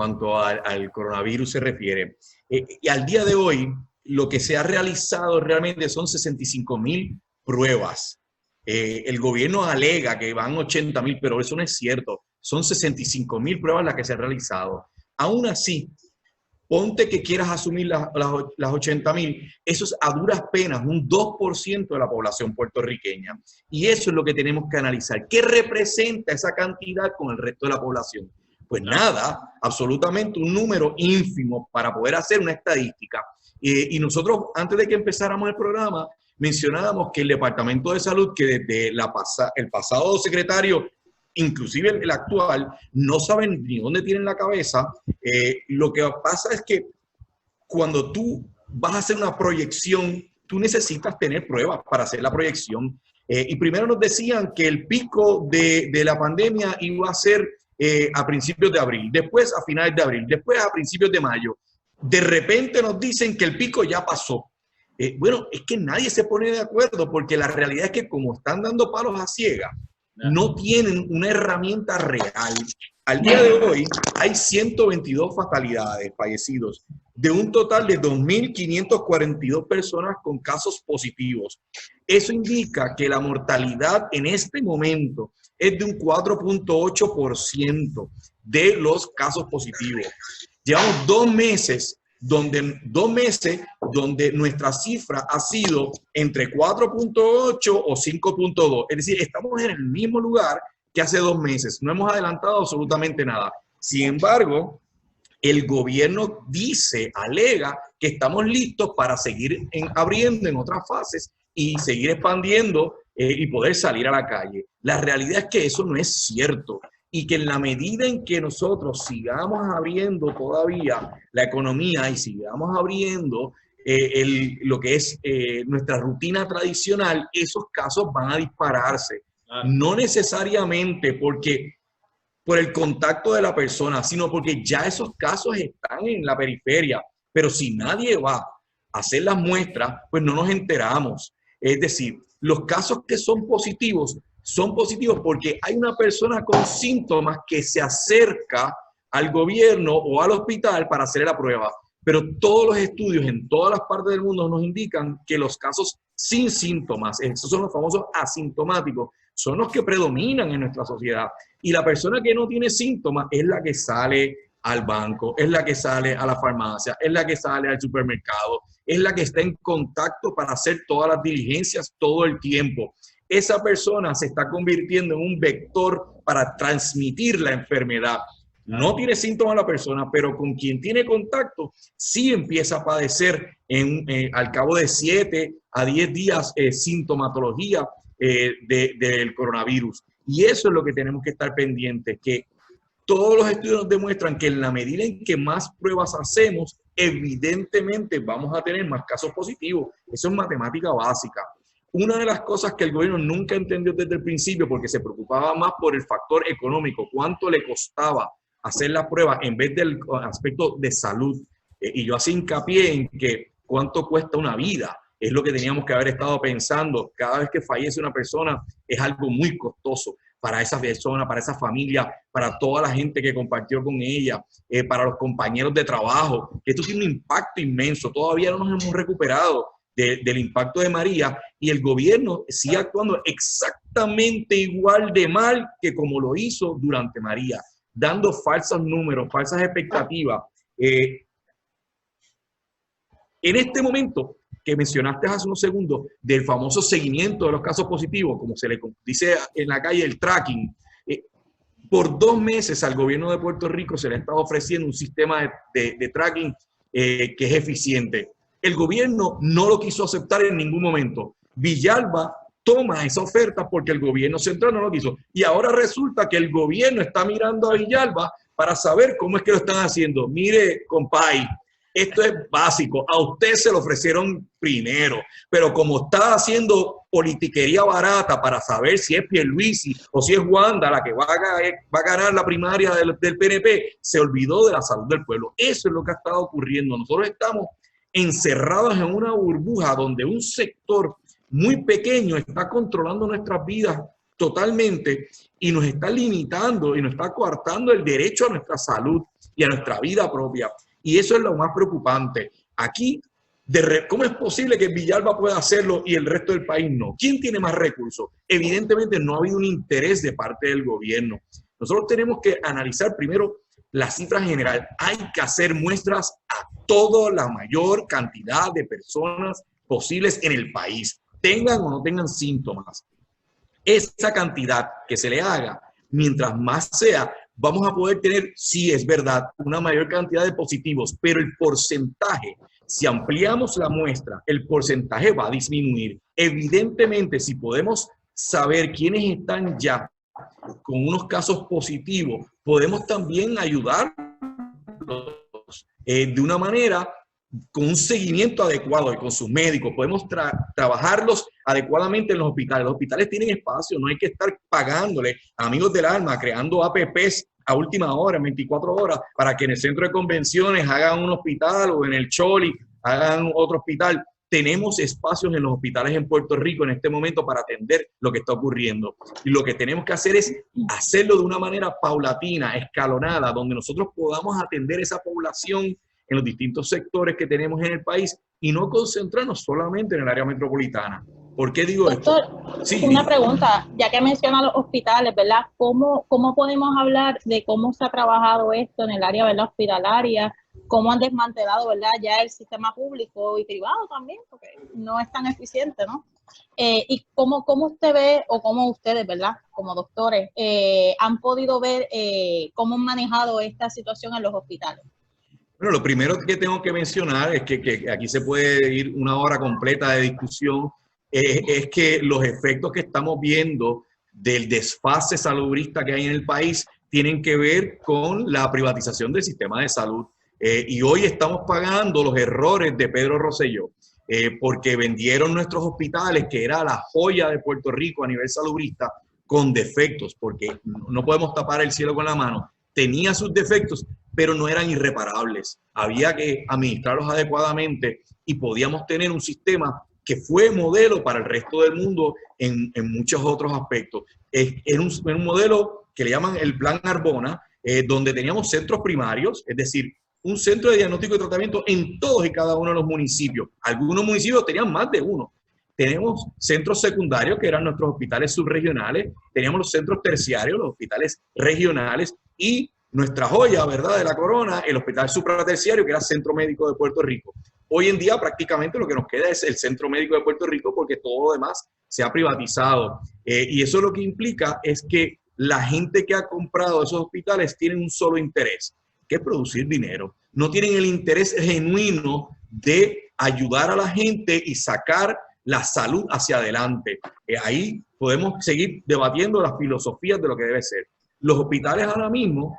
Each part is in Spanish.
cuanto al coronavirus se refiere. Y al día de hoy, lo que se ha realizado realmente son 65.000 pruebas. El gobierno alega que van 80.000, pero eso no es cierto. Son 65.000 pruebas las que se han realizado. Aún así, ponte que quieras asumir las 80.000, eso es a duras penas un 2% de la población puertorriqueña. Y eso es lo que tenemos que analizar. ¿Qué representa esa cantidad con el resto de la población? Pues nada, absolutamente un número ínfimo para poder hacer una estadística. Y nosotros, antes de que empezáramos el programa, mencionábamos que el Departamento de Salud, que desde el pasado secretario, inclusive el actual, no saben ni dónde tienen la cabeza. Lo que pasa es que cuando tú vas a hacer una proyección, tú necesitas tener pruebas para hacer la proyección. Y primero nos decían que el pico de la pandemia iba a ser a principios de abril, después a finales de abril, después a principios de mayo. De repente nos dicen que el pico ya pasó. Bueno, es que nadie se pone de acuerdo porque la realidad es que como están dando palos a ciegas, no tienen una herramienta real. Al día de hoy hay 122 fatalidades, fallecidos, de un total de 2.542 personas con casos positivos. Eso indica que la mortalidad en este momento es de un 4.8% de los casos positivos. Llevamos 2 meses donde nuestra cifra ha sido entre 4.8 o 5.2. Es decir, estamos en el mismo lugar que hace 2 meses. No hemos adelantado absolutamente nada. Sin embargo, el gobierno alega que estamos listos para seguir abriendo en otras fases y seguir expandiendo y poder salir a la calle. La realidad es que eso no es cierto. Y que en la medida en que nosotros sigamos abriendo todavía la economía y sigamos abriendo lo que es nuestra rutina tradicional, esos casos van a dispararse. No necesariamente por el contacto de la persona, sino porque ya esos casos están en la periferia. Pero si nadie va a hacer las muestras, pues no nos enteramos. Es decir, los casos que son positivos porque hay una persona con síntomas que se acerca al gobierno o al hospital para hacer la prueba. Pero todos los estudios en todas las partes del mundo nos indican que los casos sin síntomas, esos son los famosos asintomáticos, son los que predominan en nuestra sociedad. Y la persona que no tiene síntomas es la que sale al banco, es la que sale a la farmacia, es la que sale al supermercado, es la que está en contacto para hacer todas las diligencias todo el tiempo. Esa persona se está convirtiendo en un vector para transmitir la enfermedad. No tiene síntomas la persona, pero con quien tiene contacto sí empieza a padecer al cabo de 7 a 10 días sintomatología del coronavirus. Y eso es lo que tenemos que estar pendientes, que todos los estudios nos demuestran que en la medida en que más pruebas hacemos, evidentemente vamos a tener más casos positivos. Eso es matemática básica. Una de las cosas que el gobierno nunca entendió desde el principio, porque se preocupaba más por el factor económico, cuánto le costaba hacer la prueba en vez del aspecto de salud. Y yo hacía hincapié en que cuánto cuesta una vida. Es lo que teníamos que haber estado pensando. Cada vez que fallece una persona es algo muy costoso para esa persona, para esa familia, para toda la gente que compartió con ella, para los compañeros de trabajo. Esto tiene un impacto inmenso. Todavía no nos hemos recuperado del impacto de María y el gobierno sigue actuando exactamente igual de mal que como lo hizo durante María, dando falsos números, falsas expectativas. En este momento que mencionaste hace unos segundos del famoso seguimiento de los casos positivos, como se le dice en la calle, el tracking, por 2 meses al gobierno de Puerto Rico se le ha estado ofreciendo un sistema de tracking que es eficiente. El gobierno no lo quiso aceptar en ningún momento. Villalba toma esa oferta porque el gobierno central no lo quiso. Y ahora resulta que el gobierno está mirando a Villalba para saber cómo es que lo están haciendo. Mire, compay, esto es básico. A usted se lo ofrecieron primero, pero como está haciendo politiquería barata para saber si es Pierluisi o si es Wanda la que va a ganar la primaria del PNP, se olvidó de la salud del pueblo. Eso es lo que ha estado ocurriendo. Nosotros estamos encerrados en una burbuja donde un sector muy pequeño está controlando nuestras vidas totalmente y nos está limitando y nos está coartando el derecho a nuestra salud y a nuestra vida propia. Y eso es lo más preocupante. Aquí, ¿cómo es posible que Villalba pueda hacerlo y el resto del país no? ¿Quién tiene más recursos? Evidentemente no ha habido un interés de parte del gobierno. Nosotros tenemos que analizar primero la cifra general. Hay que hacer muestras a toda la mayor cantidad de personas posibles en el país, tengan o no tengan síntomas. Esa cantidad que se le haga, mientras más sea, vamos a poder tener, sí es verdad, una mayor cantidad de positivos, pero el porcentaje, si ampliamos la muestra, el porcentaje va a disminuir. Evidentemente, si podemos saber quiénes están ya con unos casos positivos, podemos también ayudarlos de una manera con un seguimiento adecuado y con sus médicos. Podemos trabajarlos adecuadamente en los hospitales. Los hospitales tienen espacio, no hay que estar pagándole a amigos del alma, creando APPs a última hora, en 24 horas, para que en el centro de convenciones hagan un hospital o en el Choli hagan otro hospital. Tenemos espacios en los hospitales en Puerto Rico en este momento para atender lo que está ocurriendo. Y lo que tenemos que hacer es hacerlo de una manera paulatina, escalonada, donde nosotros podamos atender esa población en los distintos sectores que tenemos en el país y no concentrarnos solamente en el área metropolitana. ¿Por qué digo esto? Sí, una pregunta, ya que menciona los hospitales, ¿verdad? ¿Cómo podemos hablar de cómo se ha trabajado esto en el área, ¿verdad?, hospitalaria? ¿Cómo han desmantelado, ¿verdad?, ya el sistema público y privado también? Porque no es tan eficiente, ¿no? ¿Y cómo usted ve, o cómo ustedes, ¿verdad?, como doctores, han podido ver cómo han manejado esta situación en los hospitales? Bueno, lo primero que tengo que mencionar es que aquí se puede ir una hora completa de discusión, es que los efectos que estamos viendo del desfase salubrista que hay en el país tienen que ver con la privatización del sistema de salud. Y hoy estamos pagando los errores de Pedro Rosselló, porque vendieron nuestros hospitales, que era la joya de Puerto Rico a nivel salubrista, con defectos, porque no podemos tapar el cielo con la mano. Tenía sus defectos, pero no eran irreparables. Había que administrarlos adecuadamente y podíamos tener un sistema que fue modelo para el resto del mundo en muchos otros aspectos. Es un modelo que le llaman el Plan Arbona, donde teníamos centros primarios, es decir, un centro de diagnóstico y tratamiento en todos y cada uno de los municipios. Algunos municipios tenían más de uno. Tenemos centros secundarios, que eran nuestros hospitales subregionales, teníamos los centros terciarios, los hospitales regionales, y nuestra joya, ¿verdad?, de la corona, el hospital supraterciario, que era Centro Médico de Puerto Rico. Hoy en día prácticamente lo que nos queda es el Centro Médico de Puerto Rico, porque todo lo demás se ha privatizado. Y eso lo que implica es que la gente que ha comprado esos hospitales tienen un solo interés, que es producir dinero. No tienen el interés genuino de ayudar a la gente y sacar la salud hacia adelante. Ahí podemos seguir debatiendo las filosofías de lo que debe ser. Los hospitales ahora mismo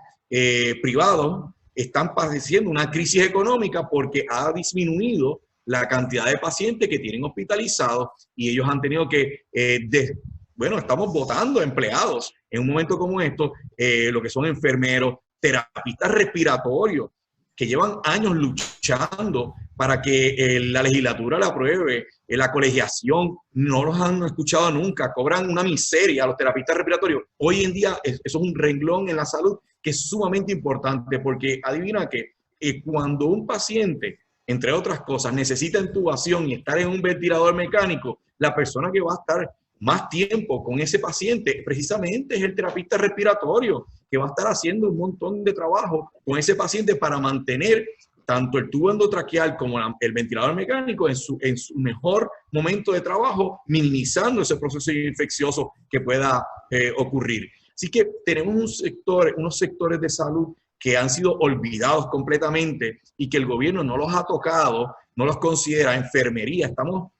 privados están padeciendo una crisis económica porque ha disminuido la cantidad de pacientes que tienen hospitalizados y ellos han tenido que, bueno, estamos votando empleados en un momento como esto, lo que son enfermeros, terapistas respiratorios, que llevan años luchando para que la legislatura la apruebe, la colegiación, no los han escuchado nunca, cobran una miseria a los terapistas respiratorios. Hoy en día eso es un renglón en la salud que es sumamente importante, porque adivina que cuando un paciente, entre otras cosas, necesita intubación y estar en un ventilador mecánico, la persona que va a estar más tiempo con ese paciente precisamente es el terapista respiratorio, que va a estar haciendo un montón de trabajo con ese paciente para mantener tanto el tubo endotraqueal como el ventilador mecánico en su mejor momento de trabajo, minimizando ese proceso infeccioso que pueda ocurrir. Así que tenemos unos sectores de salud que han sido olvidados completamente y que el gobierno no los ha tocado, no los considera. Enfermería, estamos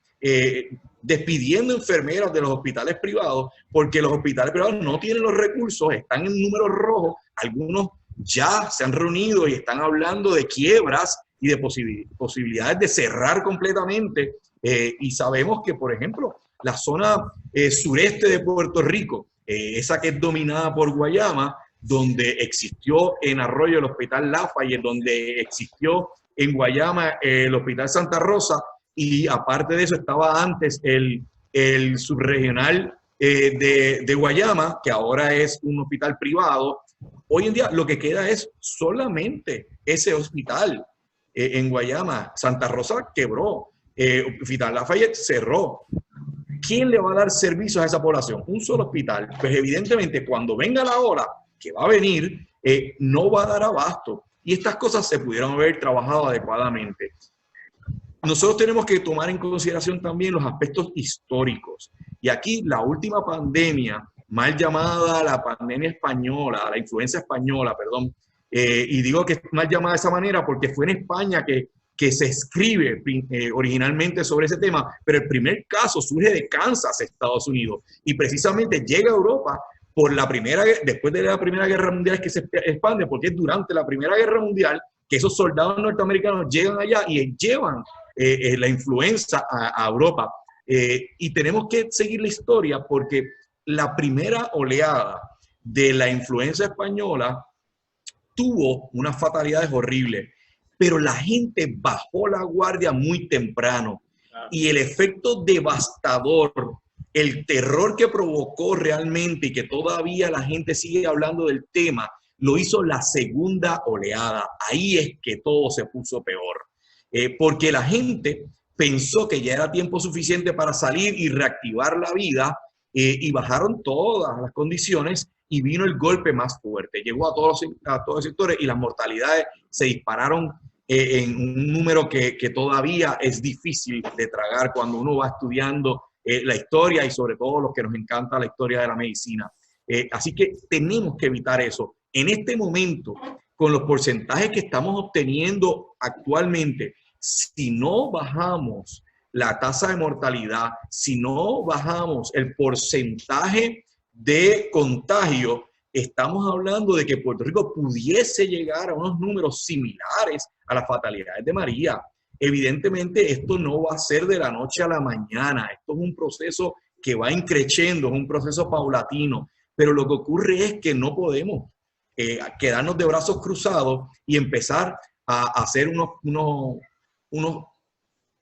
despidiendo enfermeras de los hospitales privados porque los hospitales privados no tienen los recursos, están en números rojos, algunos ya se han reunido y están hablando de quiebras y de posibilidades de cerrar completamente. Y sabemos que, por ejemplo, la zona sureste de Puerto Rico, esa que es dominada por Guayama, donde existió en Arroyo el Hospital Lafayette, donde existió en Guayama el Hospital Santa Rosa, y aparte de eso estaba antes el subregional de Guayama, que ahora es un hospital privado. Hoy en día lo que queda es solamente ese hospital en Guayama. Santa Rosa quebró, Hospital Lafayette cerró. ¿Quién le va a dar servicios a esa población? Un solo hospital. Pues evidentemente cuando venga la ola que va a venir, no va a dar abasto. Y estas cosas se pudieron haber trabajado adecuadamente. Nosotros tenemos que tomar en consideración también los aspectos históricos. Y aquí la última pandemia, mal llamada la pandemia española, la influenza española, perdón, y digo que es mal llamada de esa manera porque fue en España que se escribe originalmente sobre ese tema, pero el primer caso surge de Kansas, Estados Unidos, y precisamente llega a Europa después de la Primera Guerra Mundial que se expande, porque es durante la Primera Guerra Mundial que esos soldados norteamericanos llegan allá y llevan la influenza a Europa. Y tenemos que seguir la historia porque la primera oleada de la influenza española tuvo unas fatalidades horribles, pero la gente bajó la guardia muy temprano y el efecto devastador, el terror que provocó realmente y que todavía la gente sigue hablando del tema, lo hizo la segunda oleada. Ahí es que todo se puso peor, porque la gente pensó que ya era tiempo suficiente para salir y reactivar la vida, y bajaron todas las condiciones y vino el golpe más fuerte. Llegó a todos los sectores y las mortalidades se dispararon en un número que todavía es difícil de tragar cuando uno va estudiando la historia y sobre todo los que nos encanta la historia de la medicina. Así que tenemos que evitar eso. En este momento, con los porcentajes que estamos obteniendo actualmente, si no bajamos la tasa de mortalidad, si no bajamos el porcentaje de contagio, estamos hablando de que Puerto Rico pudiese llegar a unos números similares a las fatalidades de María. Evidentemente, esto no va a ser de la noche a la mañana. Esto es un proceso que va increciendo, es un proceso paulatino. Pero lo que ocurre es que no podemos quedarnos de brazos cruzados y empezar a hacer unos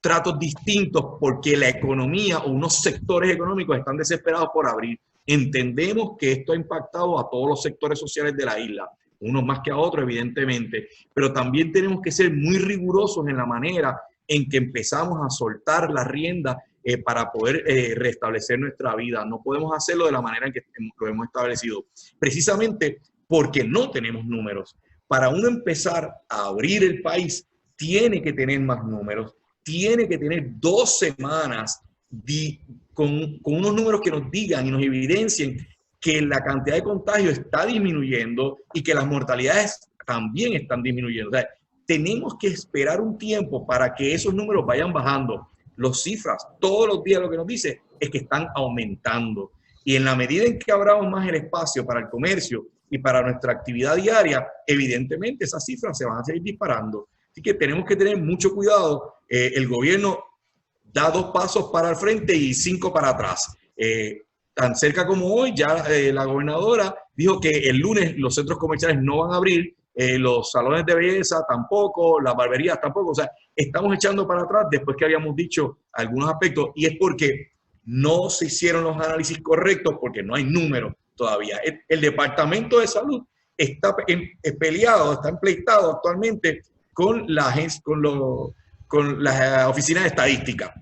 tratos distintos porque la economía o unos sectores económicos están desesperados por abrir. Entendemos que esto ha impactado a todos los sectores sociales de la isla, unos más que a otros, evidentemente, pero también tenemos que ser muy rigurosos en la manera en que empezamos a soltar la rienda para poder restablecer nuestra vida. No podemos hacerlo de la manera en que lo hemos establecido, precisamente porque no tenemos números. Para uno empezar a abrir el país, tiene que tener más números, tiene que tener 2 semanas con unos números que nos digan y nos evidencien que la cantidad de contagio está disminuyendo y que las mortalidades también están disminuyendo. O sea, tenemos que esperar un tiempo para que esos números vayan bajando. Las cifras, todos los días lo que nos dice es que están aumentando. Y en la medida en que abramos más el espacio para el comercio y para nuestra actividad diaria, evidentemente esas cifras se van a seguir disparando. Así que tenemos que tener mucho cuidado. El gobierno da 2 pasos para el frente y 5 para atrás. Tan cerca como hoy, ya la gobernadora dijo que el lunes los centros comerciales no van a abrir, los salones de belleza tampoco, las barberías tampoco. O sea, estamos echando para atrás después que habíamos dicho algunos aspectos, y es porque no se hicieron los análisis correctos, porque no hay números todavía. El Departamento de Salud está peleado, está empleitado actualmente con la oficina de estadística.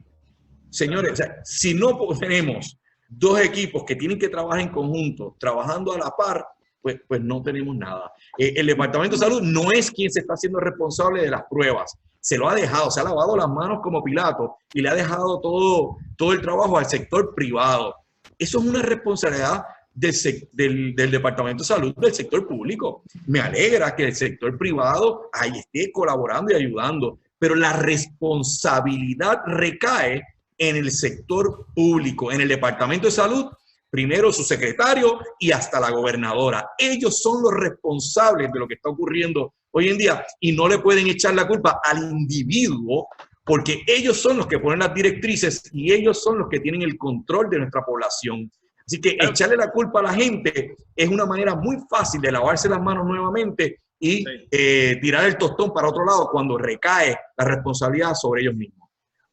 Señores, o sea, si no tenemos 2 equipos que tienen que trabajar en conjunto, trabajando a la par, pues no tenemos nada. El Departamento de Salud no es quien se está haciendo responsable de las pruebas. Se lo ha dejado, se ha lavado las manos como Pilato y le ha dejado todo el trabajo al sector privado. Eso es una responsabilidad del Departamento de Salud, del sector público. Me alegra que el sector privado ahí esté colaborando y ayudando, pero la responsabilidad recae en el sector público, en el Departamento de Salud, primero su secretario y hasta la gobernadora. Ellos son los responsables de lo que está ocurriendo hoy en día y no le pueden echar la culpa al individuo porque ellos son los que ponen las directrices y ellos son los que tienen el control de nuestra población. Así que echarle la culpa a la gente es una manera muy fácil de lavarse las manos nuevamente y tirar el tostón para otro lado cuando recae la responsabilidad sobre ellos mismos.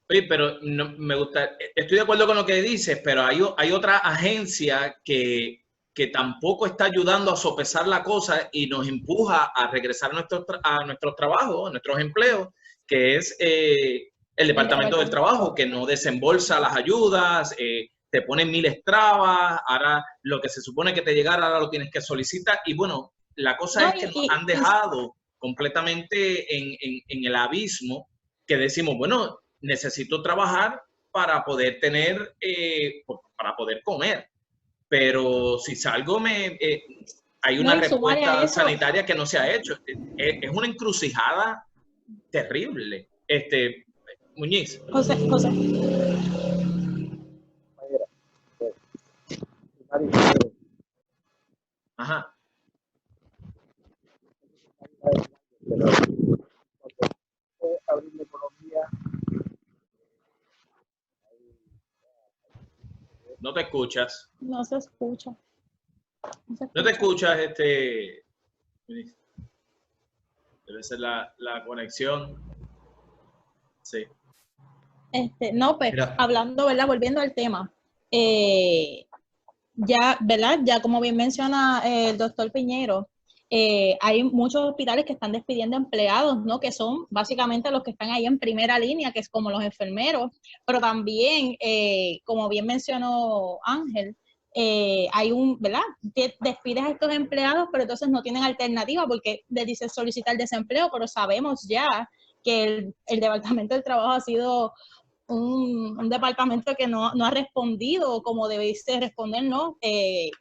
Oye, pero no, me gusta, estoy de acuerdo con lo que dices, pero hay otra agencia que tampoco está ayudando a sopesar la cosa y nos empuja a regresar a nuestros trabajos, a nuestros empleos, que es el Departamento del Trabajo, que no desembolsa las ayudas, te ponen miles trabas, ahora lo que se supone que te llegara ahora lo tienes que solicitar. Y bueno, la cosa es que nos han dejado completamente en el abismo, que decimos, bueno, necesito trabajar para poder tener, para poder comer. Pero si salgo, hay una respuesta sanitaria que no se ha hecho. Es una encrucijada terrible. Muñiz. José. Ajá. Abrir la economía. No te escuchas. No se escucha. No te escuchas, Debe ser la conexión. Sí. No, pues, hablando, ¿verdad? Volviendo al tema. Ya, ¿verdad? Ya como bien menciona el doctor Piñero, hay muchos hospitales que están despidiendo empleados, ¿no? Que son básicamente los que están ahí en primera línea, que es como los enfermeros, pero también, como bien mencionó Ángel, hay ¿verdad? Despides a estos empleados, pero entonces no tienen alternativa porque les dice solicitar desempleo, pero sabemos ya que el Departamento del Trabajo ha sido un departamento que no ha respondido como debiste responder, ¿no?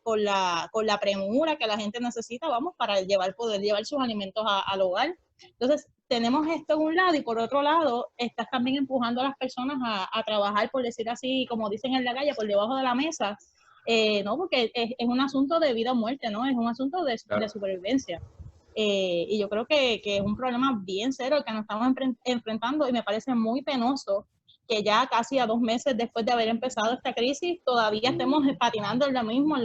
Con la premura que la gente necesita, vamos, para poder llevar sus alimentos al hogar. Entonces, tenemos esto en un lado y por otro lado, estás también empujando a las personas a trabajar, por decir así, como dicen en la calle, por debajo de la mesa, ¿no? Porque es un asunto de vida o muerte, ¿no? Es un asunto de supervivencia. Y yo creo que es un problema bien serio que nos estamos enfrentando y me parece muy penoso que ya casi a 2 meses después de haber empezado esta crisis, todavía estemos patinando en lo mismo,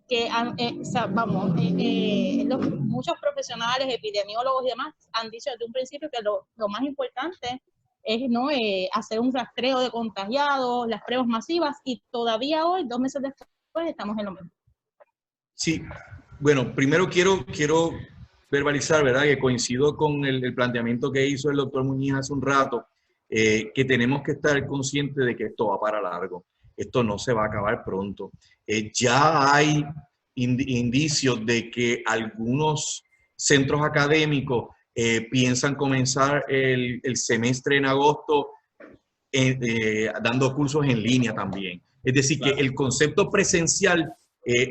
que muchos profesionales, epidemiólogos y demás han dicho desde un principio que lo más importante es hacer un rastreo de contagiados, las pruebas masivas, y todavía hoy, 2 meses después, estamos en lo mismo. Sí, bueno, primero quiero verbalizar, ¿verdad? Que coincido con el planteamiento que hizo el doctor Muñiz hace un rato, que tenemos que estar conscientes de que esto va para largo. Esto no se va a acabar pronto. Ya hay indicios de que algunos centros académicos piensan comenzar el semestre en agosto dando cursos en línea también. Es decir, que el concepto presencial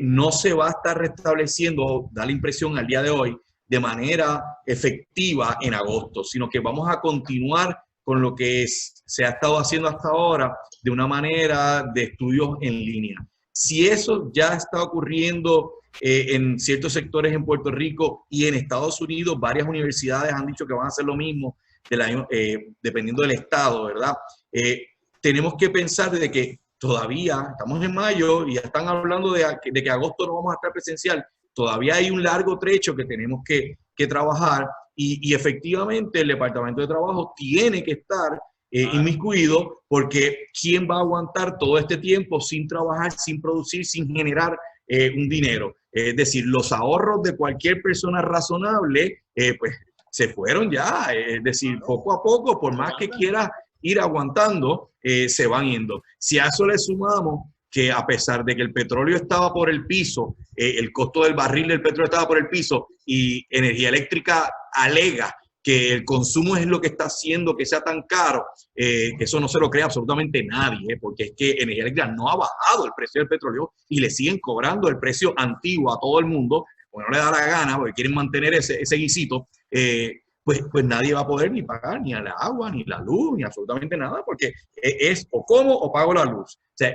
no se va a estar restableciendo, da la impresión al día de hoy, de manera efectiva en agosto, sino que vamos a continuar con lo que se ha estado haciendo hasta ahora de una manera de estudios en línea. Si eso ya está ocurriendo en ciertos sectores en Puerto Rico y en Estados Unidos, varias universidades han dicho que van a hacer lo mismo, dependiendo del estado, ¿verdad? Tenemos que pensar de que todavía estamos en mayo y ya están hablando de que agosto no vamos a estar presencial. Todavía hay un largo trecho que tenemos que trabajar y efectivamente el Departamento de Trabajo tiene que estar inmiscuido, porque ¿quién va a aguantar todo este tiempo sin trabajar, sin producir, sin generar un dinero? Es decir, los ahorros de cualquier persona razonable pues se fueron ya. Es decir, poco a poco, por más que quiera ir aguantando, se van yendo. Si a eso le sumamos que a pesar de que el petróleo estaba por el piso, el costo del barril del petróleo estaba por el piso y Energía Eléctrica alega que el consumo es lo que está haciendo que sea tan caro, que eso no se lo cree absolutamente nadie, porque es que Energía Eléctrica no ha bajado el precio del petróleo y le siguen cobrando el precio antiguo a todo el mundo, porque no le da la gana, porque quieren mantener ese guisito. Pues nadie va a poder ni pagar ni a la agua, ni la luz, ni absolutamente nada, porque es o como o pago la luz. O sea,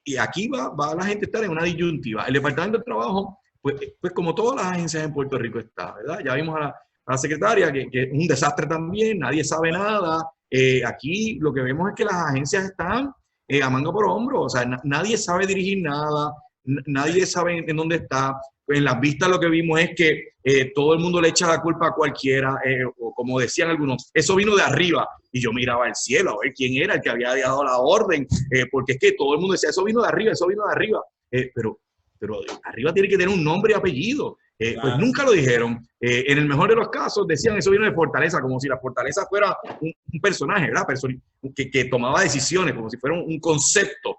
y aquí va la gente a estar en una disyuntiva. El Departamento de Trabajo, pues como todas las agencias en Puerto Rico está, ¿verdad? Ya vimos a la secretaria, que es un desastre también, nadie sabe nada. Aquí lo que vemos es que las agencias están a manga por hombro, o sea, nadie sabe dirigir nada, nadie sabe en dónde está. En las vistas lo que vimos es que todo el mundo le echa la culpa a cualquiera, o como decían algunos, eso vino de arriba. Y yo miraba al cielo a ver quién era el que había dado la orden, porque es que todo el mundo decía, eso vino de arriba, eso vino de arriba. Pero arriba tiene que tener un nombre y apellido. Claro. Pues nunca lo dijeron. En el mejor de los casos decían, eso vino de Fortaleza, como si la Fortaleza fuera un personaje, ¿verdad? Que tomaba decisiones, como si fuera un concepto.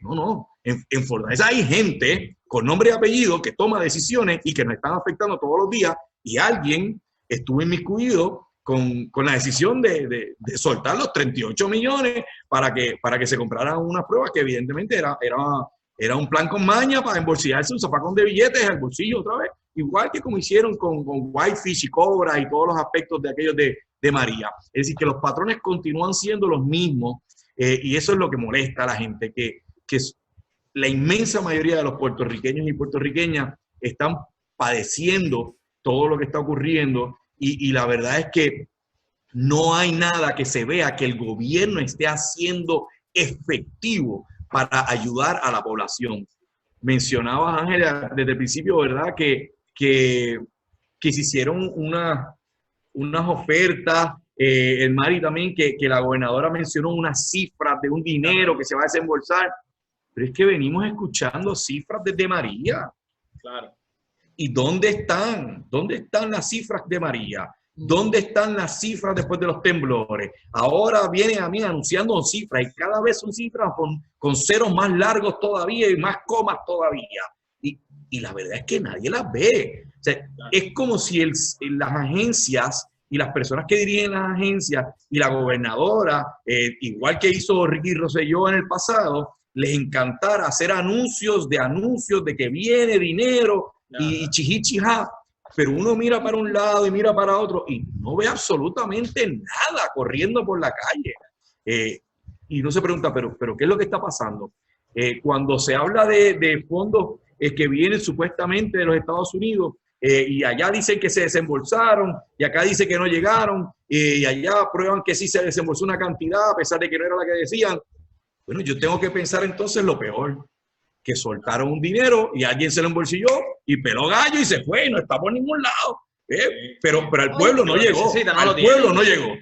No. En Fortaleza hay gente con nombre y apellido que toma decisiones y que nos están afectando todos los días, y alguien estuvo inmiscuido con la decisión de soltar los 38 millones para que se compraran unas pruebas que evidentemente era un plan con maña para embolsillarse un zafacón de billetes al bolsillo otra vez, igual que como hicieron con Whitefish y Cobra y todos los aspectos de aquellos de María. Es decir, que los patrones continúan siendo los mismos, y eso es lo que molesta a la gente, que la inmensa mayoría de los puertorriqueños y puertorriqueñas están padeciendo todo lo que está ocurriendo, y la verdad es que no hay nada que se vea que el gobierno esté haciendo efectivo para ayudar a la población. Mencionaba Ángela desde el principio, ¿verdad? Que se hicieron unas ofertas, el Mari también, que la gobernadora mencionó unas cifras de un dinero que se va a desembolsar, pero es que venimos escuchando cifras desde María. Claro. ¿Y dónde están? ¿Dónde están las cifras de María? ¿Dónde están las cifras después de los temblores? Ahora vienen a mí anunciando cifras, y cada vez son cifras con ceros más largos todavía y más comas todavía. Y la verdad es que nadie las ve. O sea, es como si las agencias y las personas que dirigen las agencias y la gobernadora, igual que hizo Ricky Rosselló en el pasado, les encantara hacer anuncios de que viene dinero y chijichija. Pero uno mira para un lado y mira para otro y no ve absolutamente nada corriendo por la calle. Y uno se pregunta, ¿pero qué es lo que está pasando? Cuando se habla de fondos que vienen supuestamente de los Estados Unidos, y allá dicen que se desembolsaron, y acá dicen que no llegaron, y allá prueban que sí se desembolsó una cantidad, a pesar de que no era la que decían. Bueno, yo tengo que pensar entonces lo peor, que soltaron un dinero y alguien se lo embolsilló y peló gallo y se fue y no está por ningún lado. Pero al pueblo no llegó. Al pueblo no llegó.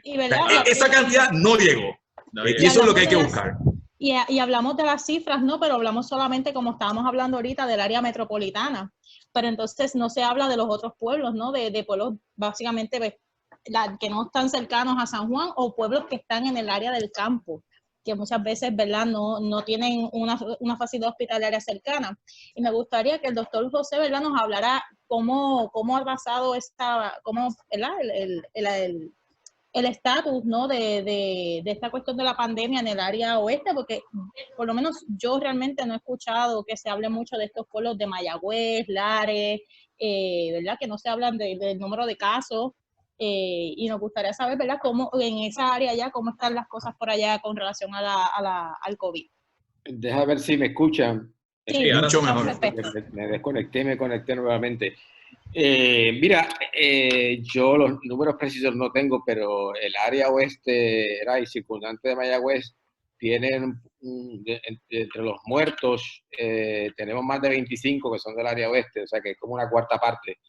Esa cantidad no llegó. Y eso es lo que hay que buscar. Y hablamos de las cifras, ¿no? Pero hablamos solamente, como estábamos hablando ahorita, del área metropolitana. Pero entonces no se habla de los otros pueblos, ¿no? De pueblos básicamente que no están cercanos a San Juan, o pueblos que están en el área del campo, que muchas veces, ¿verdad?, no tienen una facilidad hospitalaria cercana. Y me gustaría que el doctor José, ¿verdad?, nos hablara cómo ha basado el estatus, ¿no?, de esta cuestión de la pandemia en el área oeste, porque por lo menos yo realmente no he escuchado que se hable mucho de estos pueblos de Mayagüez, Lares, ¿verdad?, que no se hablan del número de casos. Y nos gustaría saber, ¿verdad?, cómo en esa área ya, cómo están las cosas por allá con relación al COVID. Deja ver si me escuchan. Sí, mucho mejor. Me desconecté, me conecté nuevamente. Mira, yo los números precisos no tengo, pero el área oeste y circundante de Mayagüez tienen, entre los muertos, tenemos más de 25 que son del área oeste, o sea que es como una cuarta parte.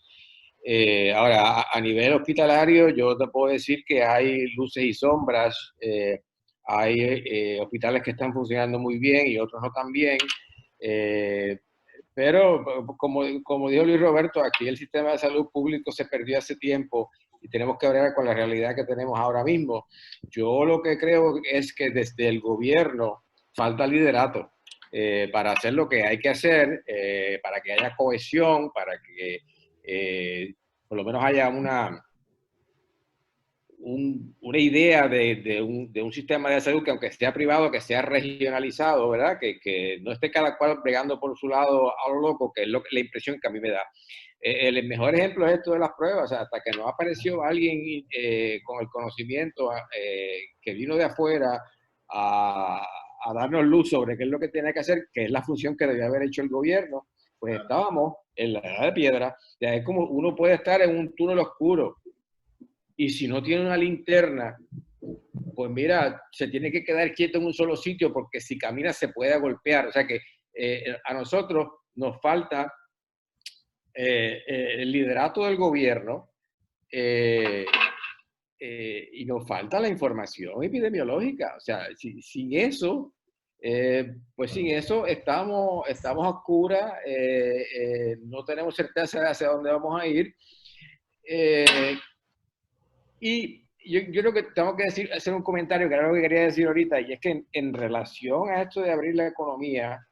Ahora, a nivel hospitalario, yo te puedo decir que hay luces y sombras, hay hospitales que están funcionando muy bien y otros no tan bien, pero como dijo Luis Roberto, aquí el sistema de salud público se perdió hace tiempo y tenemos que hablar con la realidad que tenemos ahora mismo. Yo lo que creo es que desde el gobierno falta liderato para hacer lo que hay que hacer, para que haya cohesión, para que por lo menos haya una idea de un sistema de salud que, aunque sea privado, que sea regionalizado, ¿verdad? Que no esté cada cual pregando por su lado a lo loco, que es la impresión que a mí me da. El mejor ejemplo es esto de las pruebas. O sea, hasta que no apareció alguien con el conocimiento que vino de afuera a darnos luz sobre qué es lo que tiene que hacer, que es la función que debía haber hecho el gobierno, pues estábamos en la edad de piedra. Ya es como uno puede estar en un túnel oscuro y si no tiene una linterna, pues mira, se tiene que quedar quieto en un solo sitio porque si camina se puede golpear. O sea que a nosotros nos falta el liderato del gobierno y nos falta la información epidemiológica. O sea, sin eso, pues sin eso estamos a oscuras, no tenemos certeza de hacia dónde vamos a ir. Y yo creo que tengo que hacer un comentario que era lo que quería decir ahorita, y es que en relación a esto de abrir la economía,